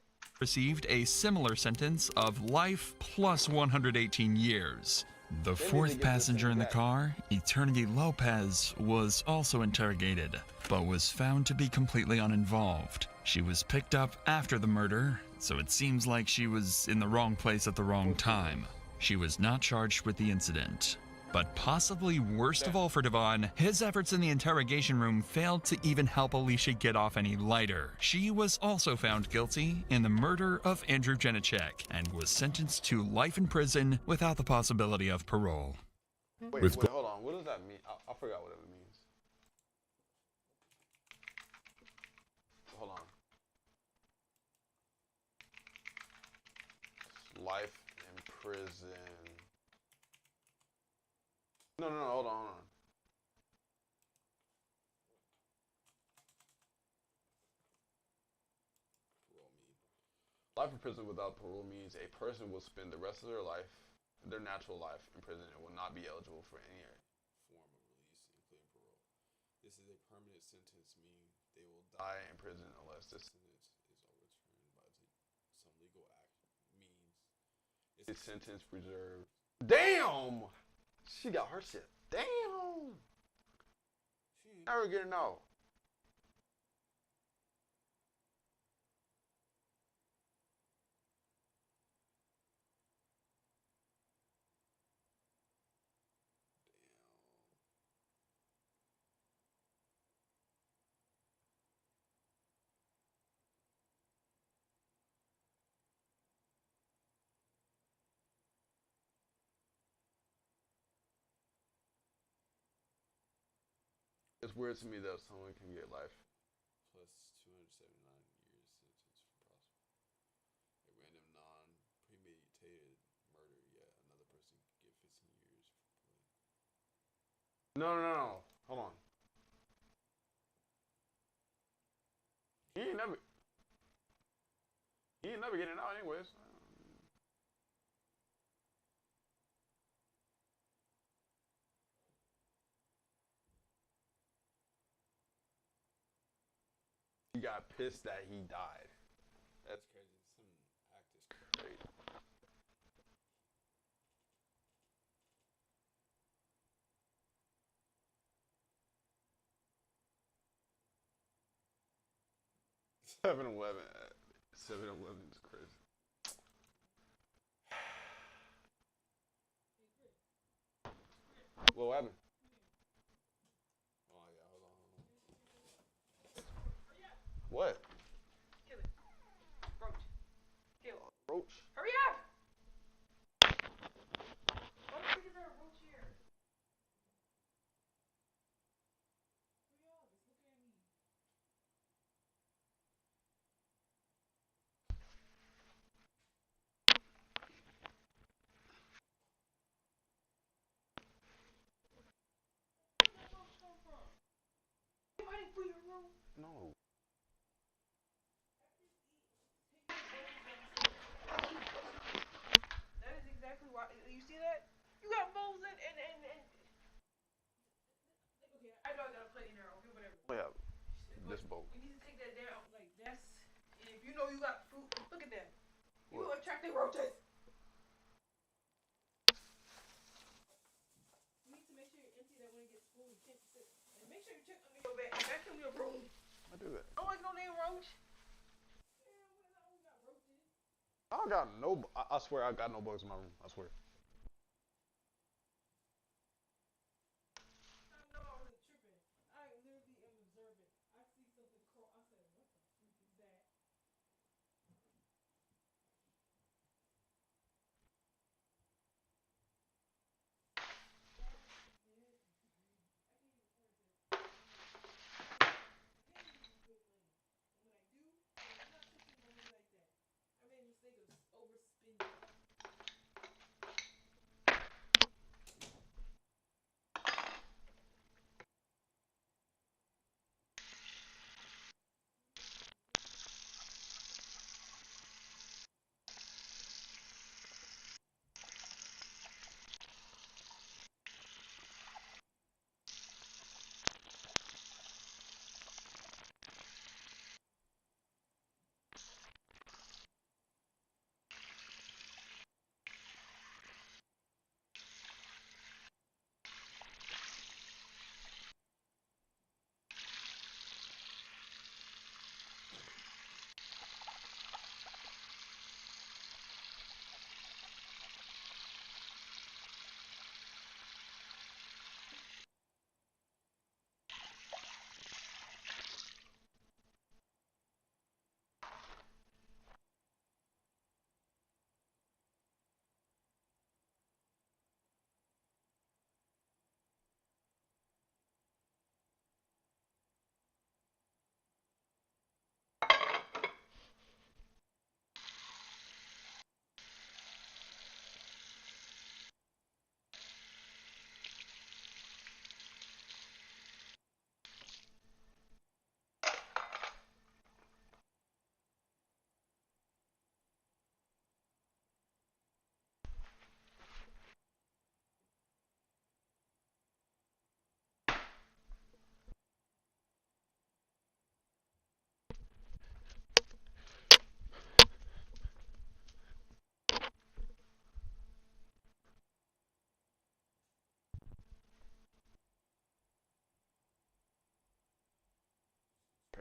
received a similar sentence of life plus 118 years. The fourth passenger in the car, Eternity Lopez, was also interrogated, but was found to be completely uninvolved. She was picked up after the murder, so it seems like she was in the wrong place at the wrong time. She was not charged with the incident. But possibly worst of all for Devon, his efforts in the interrogation room failed to even help Alicia get off any lighter. She was also found guilty in the murder of Andrew Janicek and was sentenced to life in prison without the possibility of parole. Wait, hold on. What does that mean? I forgot what it means. Hold on. Life in prison. No, hold on. Life in prison without parole means a person will spend the rest of their life, their natural life, in prison and will not be eligible for any Form of release, including parole. This is a permanent sentence, meaning they will die in prison unless this sentence is overturned by some legal act. Means it's sentence preserved. Damn! She got her shit. Damn! Never getting out. It's weird to me that someone can get life. Plus 279 years sentence for possible. A random non-premeditated murder, yet another person could get 15 years for play. No. Hold on. He ain't never getting out anyways. He got pissed that he died. That's crazy. Some act is crazy. $7-Eleven. 7-Eleven is crazy. What happened? Oh yeah, hold on. What? Kill it. Roach. Kill it. Roach? Hurry up! Why the fuck is there a roach here? Hurry up, it's looking at me. You hiding for your room? No. That is exactly why. You see that? You got moles and. Okay, I know I got a plenty in there. Okay, whatever. Yeah. This boat. You need to take that down. Like that's. If you know you got fruit, look at that. You attracting roaches. You need to make sure you empty that when it gets full. You can't sit. And make sure you check under your bed. Vacuum your room. I do that. Don't like no damn roach. I don't got no. I swear I got no bugs in my room. I swear. I know I wasn't tripping. I literally am observant. I see something crawl. I said, what the freak is that?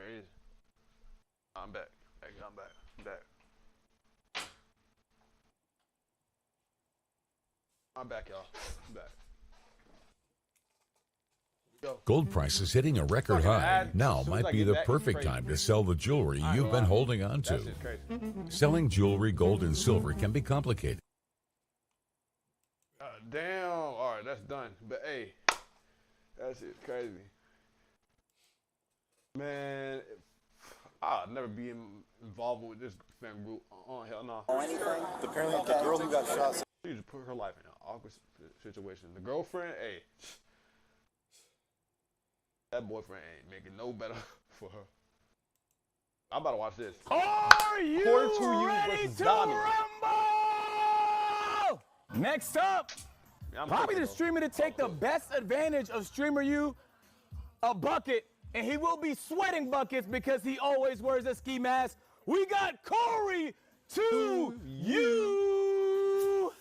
crazy. I'm back. I'm back. I'm back, y'all. I'm back. Gold prices hitting a record high. Now might be the perfect time to sell the jewelry you've been holding on to. Selling jewelry, gold, and silver can be complicated. Damn. All right, that's done. But hey, that shit's crazy. Man, I'll never be involved with this fan group. Oh, hell no. Anything? Apparently, the girl who got shot. She just put her life in an awkward situation. The girlfriend, hey, that boyfriend ain't making no better for her. I'm about to watch this. Are you ready to rumble? Next up, probably the streamer to take the best advantage of Streamer U, a bucket, and he will be sweating buckets because he always wears a ski mask. We got Quarry to you.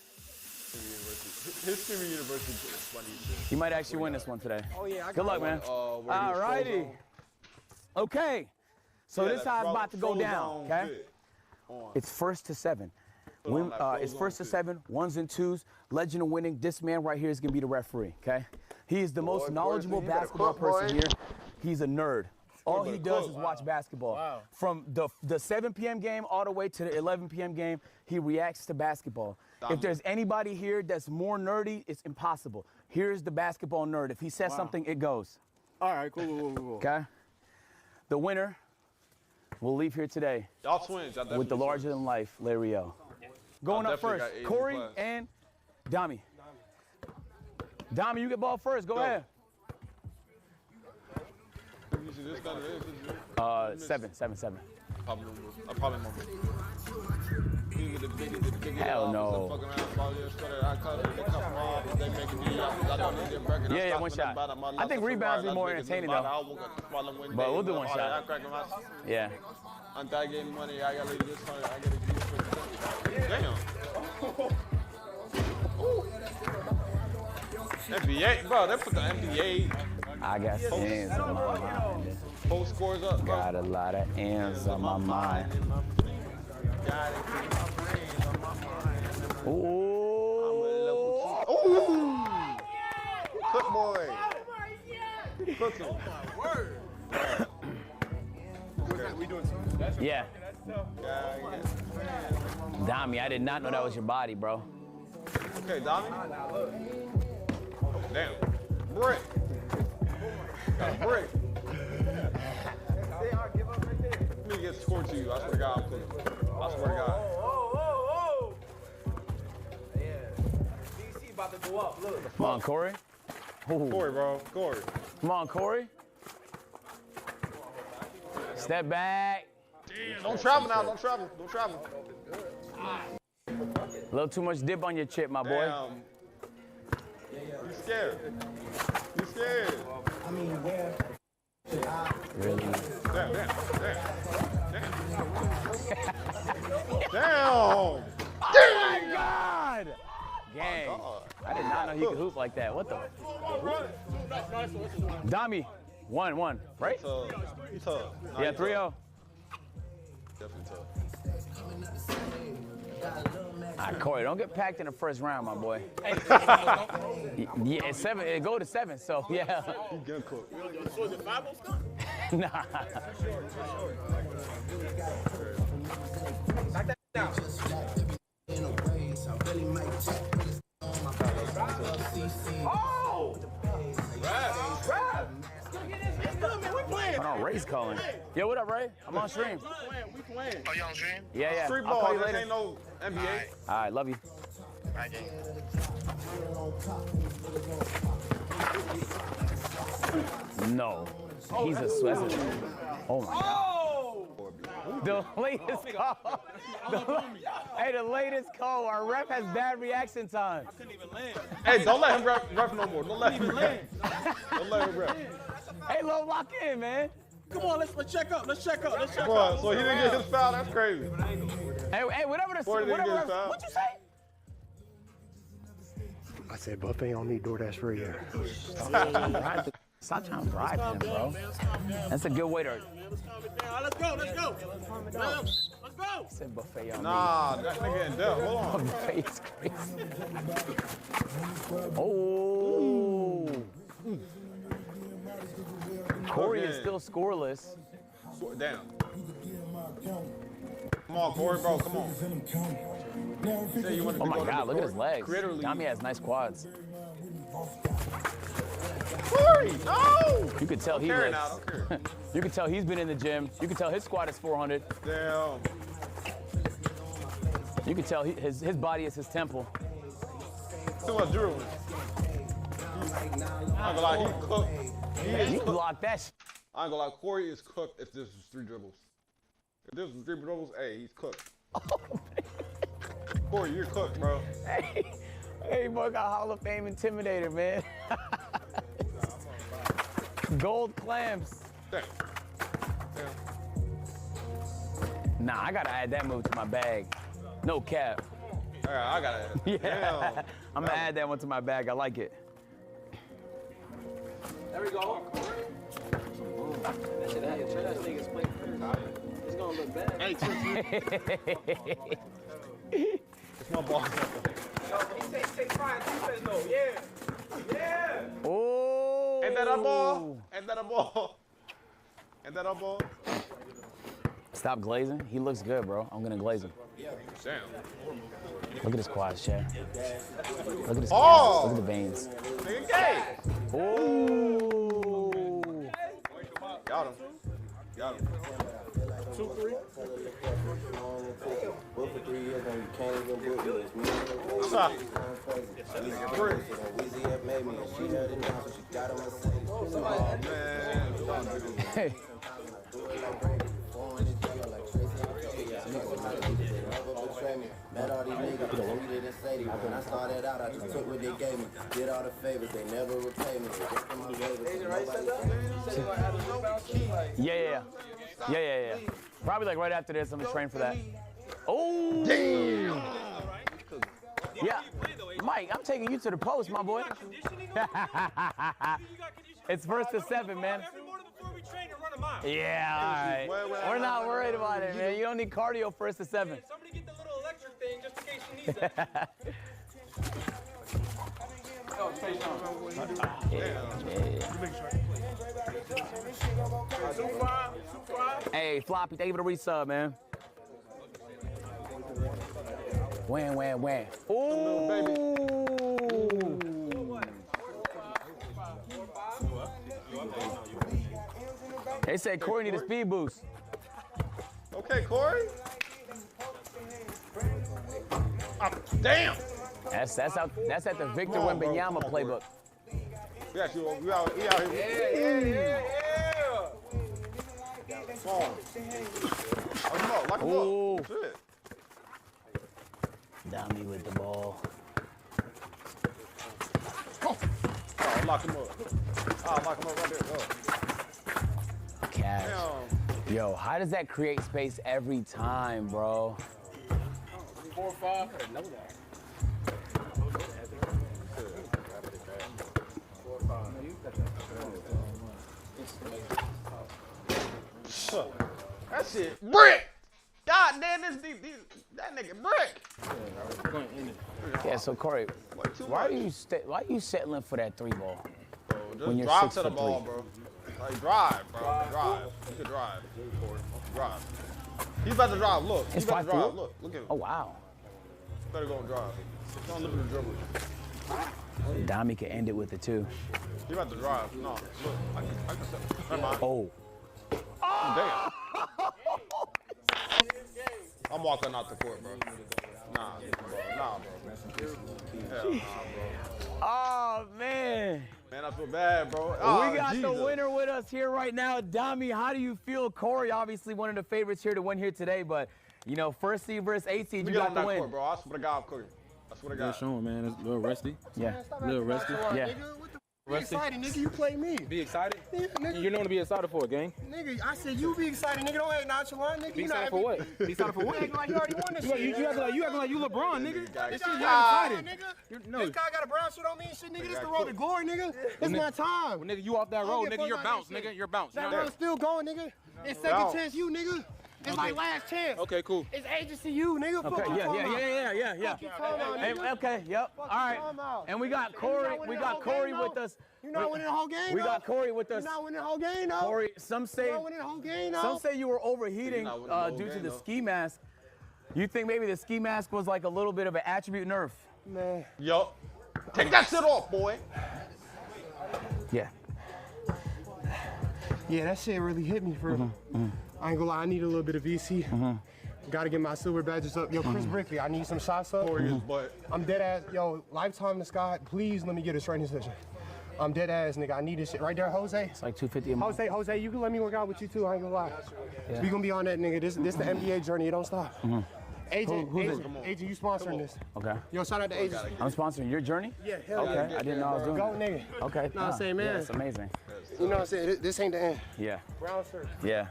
His Streamer University is funny shit. He might actually win this one today. Oh yeah, good luck, man. All righty. Okay, so this is how it's about to go down. Okay, it's 1st to 7. It's 1st to 7, 1s and 2s. Legend of winning. This man right here is gonna be the referee. Okay, he is the most knowledgeable basketball person here. He's a nerd. All he does is watch basketball. Wow. From the 7 p.m. game all the way to the 11 p.m. game, he reacts to basketball. If there's anybody here that's more nerdy, it's impossible. Here's the basketball nerd. If he says something, it goes. All right, cool. Okay? The winner will leave here today with the larger-than-life Larry-O. Going up first, Quarry and Dami. Dami, you get ball first. Go ahead. 7. Probably more. Hell no. Yeah, one shot. I think rebounds are more entertaining though. But we'll do one shot. Yeah. I'm getting money. I gotta leave this one. I gotta give Damn. NBA, bro. They put the NBA. I got hands on my mind. Post scores up, bro. Got a lot of hands on my mind. Ooh. Cook boy. Cooking. Yeah. Dami, I did not know that was your body, bro. Okay, Dami. Damn. Brick. Brick. Let me get scored to you. I swear to God, I'm cooking. I swear to God. DC about to go up. Look. Come on, Quarry. Quarry, bro. Quarry. Come on, Quarry. Step back. Damn, don't travel now. Don't travel. A little too much dip on your chip, my boy. Damn. You scared. I mean, where? Really? Damn. Oh my God! Gang. I did not know he could hoop like that. What the? Dami, 1-1, right? He's tough. Yeah, 3-0. Definitely tough. All right, Quarry, don't get packed in the first round, my boy. Yeah, it's 7. It go to 7, so yeah. You good cook. So is it 5 Nah. Hold on, Ray's calling. Yo, what up, Ray? I'm on stream. We playing. Oh, you on stream? Yeah. Street I'll call ball, you there later. ain't no NBA. All right, love you. All right, gang. No. He's a sweat. Oh, my God. The latest call. The latest call. Our ref has bad reaction time. I couldn't even land. Hey, don't let him ref no more. Don't let him ref. Hey, Lo, lock in, man. Come on, let's check up. Let's check up. Bro, so he didn't get his foul? That's crazy. Hey, whatever the What'd you say? I said, Buffet don't need DoorDash free here. Stop trying to bribe him, bro. That's a good way to. Let's go. Let's go. Said buffet on nah, that nigga in depth. Hold on. Buffet is crazy. Oh. Quarry is still scoreless. Damn. Come on, Quarry, bro. Come on. Oh my God, look at his legs. Dami has nice quads. Quarry, no! You could tell he lifts. Now, you could tell he's been in the gym. You could tell his squat is 400. Damn. You could tell his body is his temple. Too much drooling. I'm gonna lie, he's cooked. You blocked that shit. I ain't gonna lie, Quarry is cooked if this was 3 dribbles. If this was 3 dribbles, hey, he's cooked. Quarry, you're cooked, bro. Hey, boy, got Hall of Fame Intimidator, man. Gold clamps. Damn. Nah, I gotta add that move to my bag. No cap. I gotta add. Yeah. Damn. I'm gonna add that one to my bag. I like it. There we go. It's gonna look bad. Hey, it's my ball. Take fine defense though. Yeah. Oh. Ain't that a ball? Ain't that a ball? Ain't that a ball? Stop glazing. He looks good, bro. I'm gonna glaze him. Damn. Look at his quads, Chad. Look at his Oh. quads. Look at the veins. Nigga gay. Oh. Got him. Got him. 2-3. Hey. Met all these niggas, treated and shady. When I started out, I just took what they gave me. Did all the favors, they never repay me. Yeah. Probably like right after this, I'm gonna train for that. Oh! Damn! Yeah. Mike, I'm taking you to the post, my boy. It's 1st to 7, man. Yeah, all right. We're not worried about it, man. You don't need cardio 1st to 7. Somebody get the little electric thing just in case she needs that. Hey, Floppy, thank you for the resub, man. Wham. Ooh. They said Quarry need a speed boost. Okay, Quarry. Damn. That's at the Victor Wembanyama playbook. We out here. Come on. Lock him up. Shit. Dami with the ball. Oh, lock him up. Lock him up right there. Cash. Damn. Yo, how does that create space every time, bro? 4-5. I know that. That shit brick. God damn, that nigga brick. Yeah, so Quarry, why are you settling for that 3 ball? Bro, when just you're drive 6 to the for ball, 3? bro. Like drive, bro. Drive. You can drive. Drive. He's about to drive. Look. He's about to drive. Look at him. Oh wow. Better go and drive. Don't look at the dribble. Dami can end it with it too. He about to drive. No, look. I can never mind. Oh. Damn. I'm walking out the court, bro. Nah, bro. Hell nah, bro. Oh man. Man, I feel bad, bro. We got the winner with us here right now. Dami, how do you feel? Quarry, obviously one of the favorites here to win here today, but you know, 1st seed versus 8th seed, you got the win. Court, bro. I swear to God, I'm cooking. I swear to God. Showing, man. It's a little rusty. Yeah. A little rusty. Yeah. Be excited, nigga. You play me. Be excited? Yeah, nigga. You're known to be excited for a gang. Nigga, I said you be excited, nigga. Don't act nonchalant, nigga. Be excited for what? Be excited for what? You acting like you already won this shit. You acting like you LeBron, nigga. This shit, shit you excited, excited. nigga. No. This guy got a brown shit on me and shit, nigga. This the road to glory, nigga. It's my time. Well, nigga, you off that road, nigga. You're bounced, nigga. You're bounced. That road's still going, nigga. It's second chance you, nigga. It's like last chance. Okay, cool. It's agency you, nigga. Okay, yeah. Hey, okay, yep. All right. And we got Corey. We got Corey with us. You're not winning the whole game. We got Corey with us. You're not winning the whole game, though. Corey, some say You're not winning the whole game, though. some say you were overheating due to the ski mask. You think maybe the ski mask was like a little bit of an attribute nerf? Man. Yup. Take that shit off, boy. Yeah. Yeah, that shit really hit me for real. I ain't gonna lie, I need a little bit of VC. Gotta get my silver badges up. Yo, Chris Brickley, I need some shots up. I'm dead ass. Yo, Lifetime in the Sky, please let me get a training session. I'm dead ass, nigga. I need this shit. Right there, Jose. It's like $250 a month. Jose, you can let me work out with you too. I ain't gonna lie. Yeah. We gonna be on that, nigga. This the NBA journey. It don't stop. Agent, you sponsoring this. Okay. Yo, shout out to Agent. I'm sponsoring your journey? Yeah, hell yeah. Okay, I didn't know I was doing Go, that. nigga. Okay. No, I'm saying, man. Yeah, that's amazing. You know what I'm saying? This ain't the end. Yeah. Brown shirt. Yeah.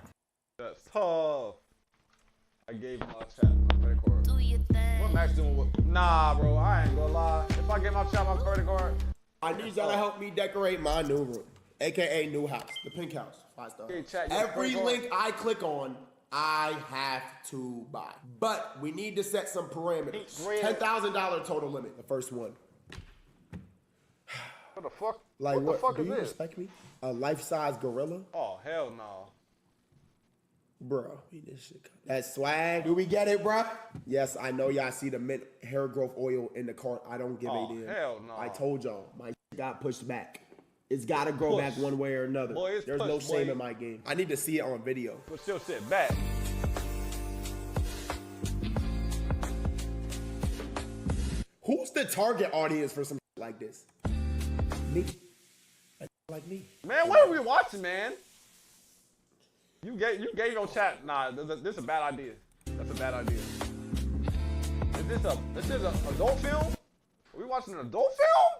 That's tough. I gave my chat my credit card. Do you think? What Max doing? Nah, bro. I ain't gonna lie. If I give my chat my credit card, I need y'all to help me decorate my new room, aka new house, the pink house, 5-star. Okay, chat, Every link I click on, I have to buy. But we need to set some parameters. $10,000 total limit, the first one. what the fuck? Like what the fuck do is you this? respect me? A life-size gorilla? Oh, hell no. Bro, this shit. That's swag. Do we get it, bro? Yes, I know y'all see the mint hair growth oil in the cart. I don't give a damn. Hell no. I told y'all, my shit got pushed back. It's got to grow back one way or another. Boy, there's no shame in my game. I need to see it on video. But still sit back. Who's the target audience for some shit like this? Me. Like me. Man, what are we watching, man? You gave your chat. Nah, this is a bad idea. That's a bad idea. Is this an adult film? Are we watching an adult film?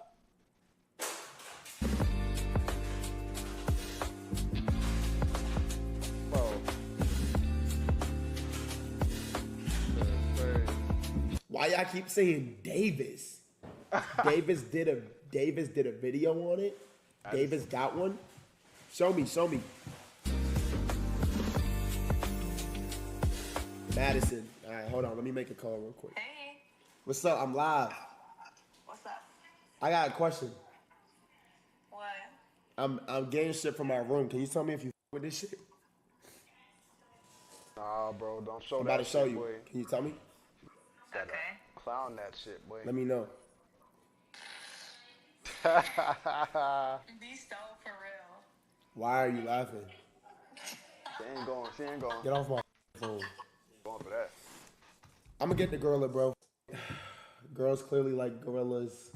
Bro. Why y'all keep saying Davis? Davis did a video on it. Davis got one. Show me. Madison. All right, hold on. Let me make a call real quick. Hey. What's up? I'm live. What's up? I got a question. What? I'm getting shit from my room. Can you tell me if you with this shit? Nah, bro. Don't show I'm that about to show shit, you. boy. Can you tell me? Okay. Clown that shit, boy. Let me know. Be so for real. Why are you laughing? She ain't going. Get off my phone. Going for that. I'm gonna get the gorilla, bro. Girls clearly like gorillas.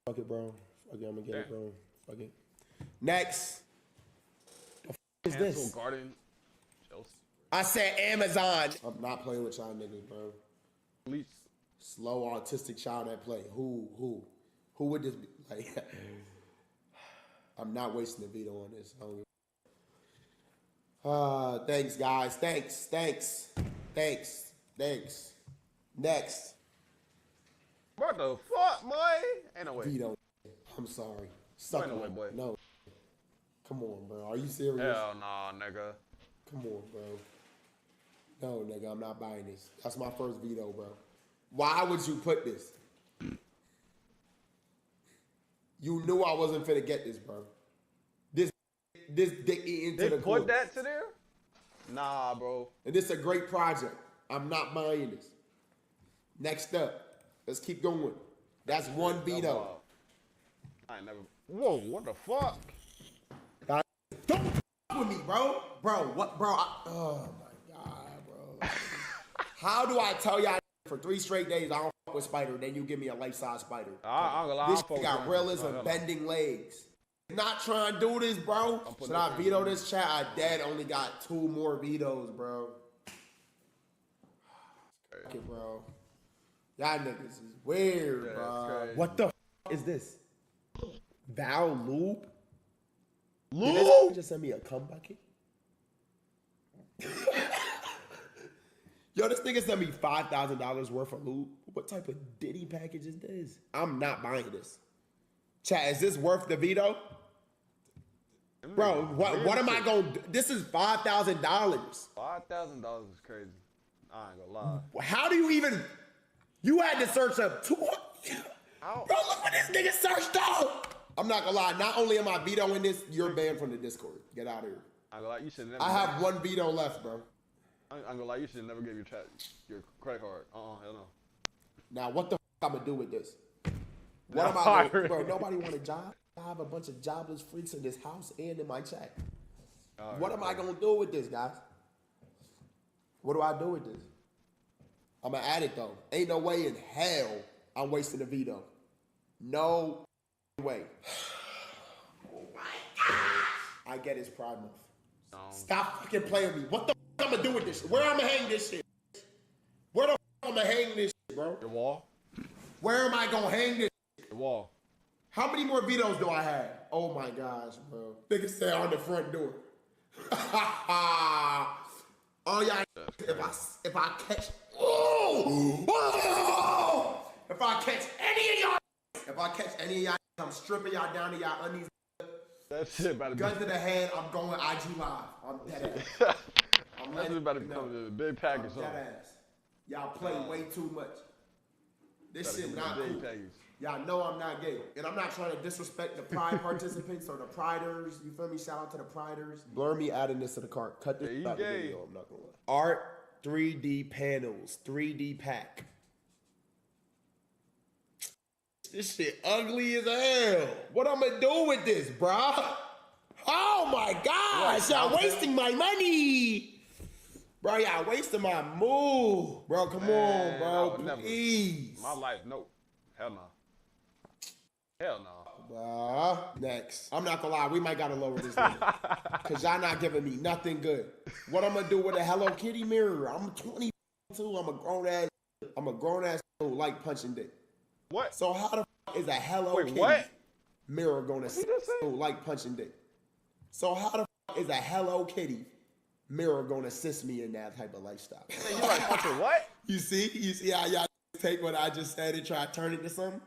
Fuck it, bro. Fuck it, I'm gonna get it, bro. Fuck it. Next. The is this? Garden. Chelsea. I said Amazon. I'm not playing with y'all niggas, bro. Please. Slow autistic child at play. Who would this be? Like, I'm not wasting a veto on this. Thanks, guys. Thanks. Next. What the fuck, boy? Ain't no way. Veto. I'm sorry. Suck Ain't no way, boy. No. Come on, bro. Are you serious? Hell nah, nigga. Come on, bro. No, nigga, I'm not buying this. That's my first veto, bro. Why would you put this? You knew I wasn't finna get this, bro. This dick eating to the core. Put that to there? Nah, bro. And this is a great project. I'm not buying this. Next up, let's keep going. That's one veto. I ain't never. Whoa, what the fuck? Don't with me, bro. Bro, what, bro? Oh my god, bro. How do I tell y'all for 3 straight days I don't fuck with spider, then you give me a life-size spider? I'm gonna lie. This shit got gorillas and bending legs. Not trying to do this, bro. Should I veto this chat? I dead only got 2 more vetoes, bro. Okay, bro. Y'all niggas is weird, bro. What the f is this? Val Lube? Lube? Did this just send me a cum bucket? Yo, this nigga sent me $5,000 worth of lube. What type of Diddy package is this? I'm not buying this. Chat, is this worth the veto? Bro, what am I going to do? This is $5,000. $5,000 is crazy. I ain't gonna lie. How do you even... You had to search up 200... How? Bro, look what this nigga searched up. I'm not gonna lie. Not only am I vetoing this, you're banned from the Discord. Get out of here. I ain't gonna lie, you should never. I have one veto left, bro. I ain't gonna lie, you should never give your credit card. Hell no. Now, what the f I'm gonna do with this? What am I doing? Bro, nobody want a job? I have a bunch of jobless freaks in this house and in my chat. What am I gonna do with this, guys? What do I do with this? I'm gonna add it though. Ain't no way in hell I'm wasting a veto. No way. Oh my God. I get his Pride Month. Stop fucking playing with me. What the f I'm gonna do with this shit? Where I'm gonna hang this shit? Where the f I'm gonna hang this shit, bro? Your wall. Where am I gonna hang this shit? Your wall. How many more vetoes do I have? Oh my gosh, bro. Nigga say on the front door. Oh y'all, if I catch, if I catch any of y'all, I'm stripping y'all down to y'all undies. That shit about to be. Gun to the head, I'm going IG live. I'm dead ass. That's about to become a big package. I'm dead ass. Y'all play way too much. This shit not cool. Y'all know I'm not gay. And I'm not trying to disrespect the Pride participants or the Priders. You feel me? Shout out to the Priders. Blur me adding this to the cart. Cut this out the video. I'm not gonna lie. Art 3D panels. 3D pack. This shit ugly as hell. What I'm gonna do with this, bruh? Oh my gosh. Y'all wasting my money. Bro, y'all wasting my move. Bro, come on, bro. Please. My life, no. Hell no. Hell no. Next. I'm not gonna lie, we might gotta lower this limit. Cause y'all not giving me nothing good. What I'm gonna do with a Hello Kitty mirror? I'm 22, I'm a grown ass who like punching dick. What? So how the f is a Hello Kitty mirror gonna who like punching dick? So how the f is a Hello Kitty mirror gonna assist me in that type of lifestyle? Hey, you like punching what? You see how y'all take what I just said and try to turn it to something?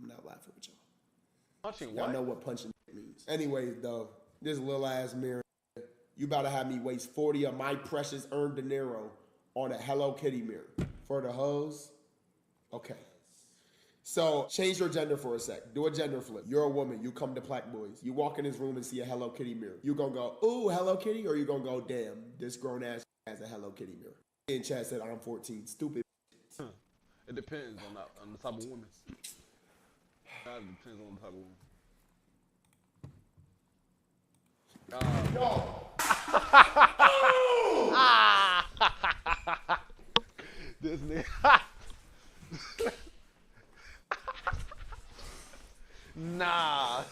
I'm not laughing with y'all. Punching what? Y'all know what punching means. Anyways, though, this little ass mirror, you about to have me waste 40 of my precious earned dinero on a Hello Kitty mirror. For the hoes? Okay. So, change your gender for a sec. Do a gender flip. You're a woman. You come to Black Boys. You walk in this room and see a Hello Kitty mirror. You gonna go, ooh, Hello Kitty? Or you gonna go, damn, this grown ass has a Hello Kitty mirror. In chat said, I'm 14. Stupid. It depends on the type of woman. It depends on the type of woman. This nigga. Nah.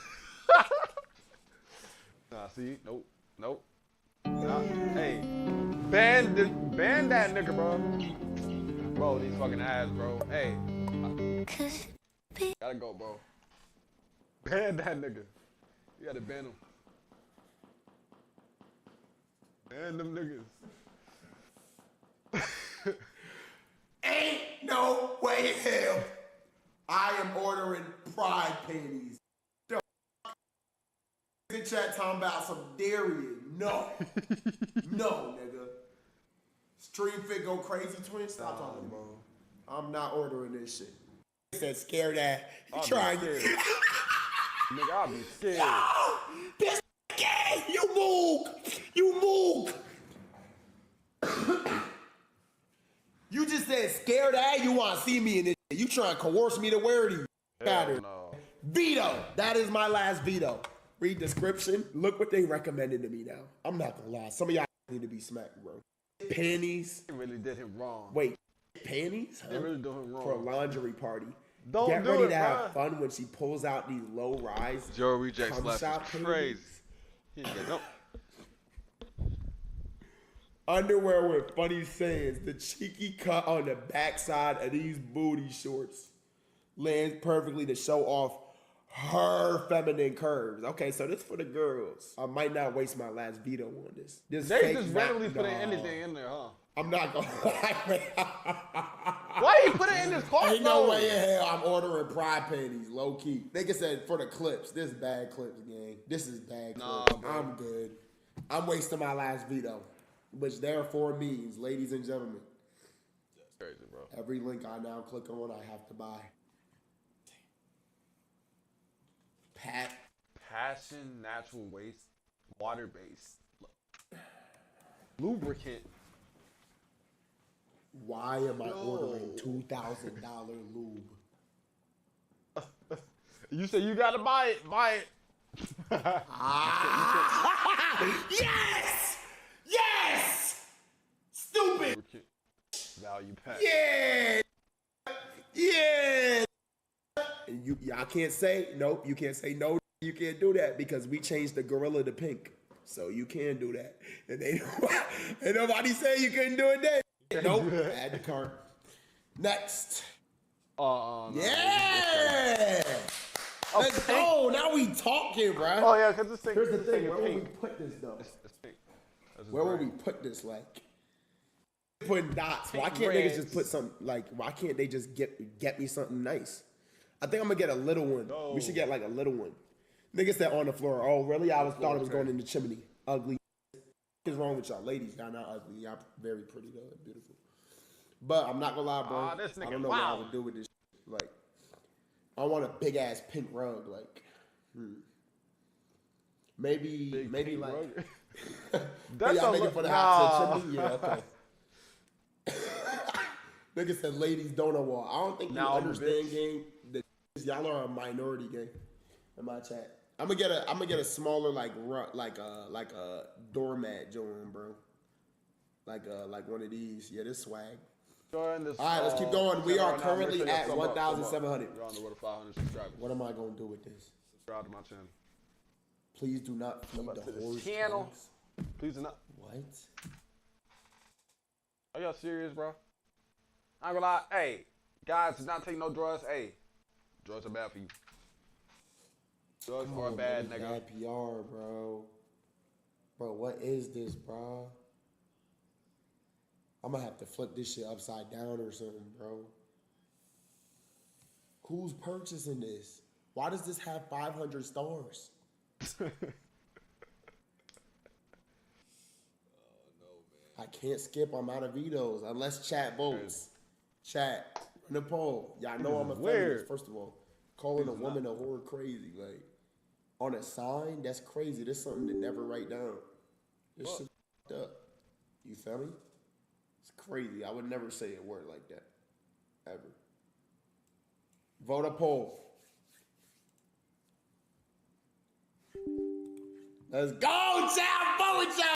Nah, see? Nope. Nah. Hey. Ban that nigga, bro. Bro, these fucking ass, bro. Hey. Gotta go, bro. Ban that nigga. You gotta ban him. Ban them niggas. Ain't no way in hell I am ordering Pride panties. The in chat talking about some dairy. No. No, nigga. Stream Fit go crazy twin. Stop talking to me. I'm not ordering this shit. He said scared ass. He trying to Nigga, I'll be scared. No! This gay! You mook! You just said scared ass. You want to see me in this shit. You trying to coerce me to wear these. No. Veto. That is my last veto. Read description. Look what they recommended to me now. I'm not gonna lie. Some of y'all need to be smacked, bro. Panties. They really did him wrong. Wait, panties? They really did him wrong. For a laundry party. Don't Get do ready it, to bro. have fun when she pulls out these low rise. Joe Rejects cum left shot is panties. crazy. He ain't got no. Underwear with funny sayings. The cheeky cut on the backside of these booty shorts lands perfectly to show off her feminine curves. Okay, so this for the girls. I might not waste my last veto on this. They fake just randomly put anything in there, huh? I'm not gonna lie. Why you put it in this cart? Ain't no way in hell I'm ordering pride panties, low key. Nigga said for the clips. This is bad clips, gang. This is bad clips. Bro. I'm good. I'm wasting my last veto, which therefore means, ladies and gentlemen, that's crazy, bro. Every link I now click on, I have to buy. Passion, natural waste, water-based, lubricant. Why am I ordering $2,000 lube? You say you gotta buy it. Buy it. Yes! Yes! Stupid! Value pack. Yeah! Yeah! And y'all can't say, nope, you can't say no, you can't do that because we changed the gorilla to pink. So you can do that. And ain't nobody say you couldn't do it then. Nope, add the cart. Next. Yeah! Let's go. Now we talking, bro. Oh yeah, because this thing. Here's the thing. Where would we put this though? It's pink. Where would we put this? Like putting dots. Why can't niggas just put something like? Why can't they just get me something nice? I think I'm gonna get a little one. No. We should get like a little one. Niggas that on the floor. Oh really? I thought it was going in the chimney. Ugly. What is wrong with y'all, ladies? Y'all not ugly. Y'all very pretty though. Beautiful. But I'm not gonna lie, bro. This nigga, I don't know what I would do with this. Like. I want a big ass pink rug, like, maybe like. That's y'all make it for the house chimney. Yeah, okay. Nigga said, "Ladies don't know why." I don't think you understand, gang. Y'all are a minority, gang. In my chat, I'm gonna get a smaller like a doormat joint, bro. Like one of these. Yeah, this swag. All right, let's keep going. We are currently at 1,700. You're on the road to 500 subscribers. What am I gonna do with this? Subscribe to my channel. Please do not feed the horse. Channel. Please do not. What? Are y'all serious, bro? I ain't gonna lie. Hey, guys, do not take no drugs. Hey, drugs are bad for you. Drugs are bad, nigga. Bad PR, bro. Bro, what is this, bro? I'm gonna have to flip this shit upside down or something, bro. Who's purchasing this? Why does this have 500 stars? I can't skip. I'm out of vetoes unless chat votes. Chat, run the poll. Y'all know I'm a feminist. First of all, calling a woman a whore crazy. Like on a sign, that's crazy. That's something to never write down. This shit fucked up. You feel me? It's crazy. I would never say a word like that. Ever. Vote a poll. Let's go, child. Vote, child.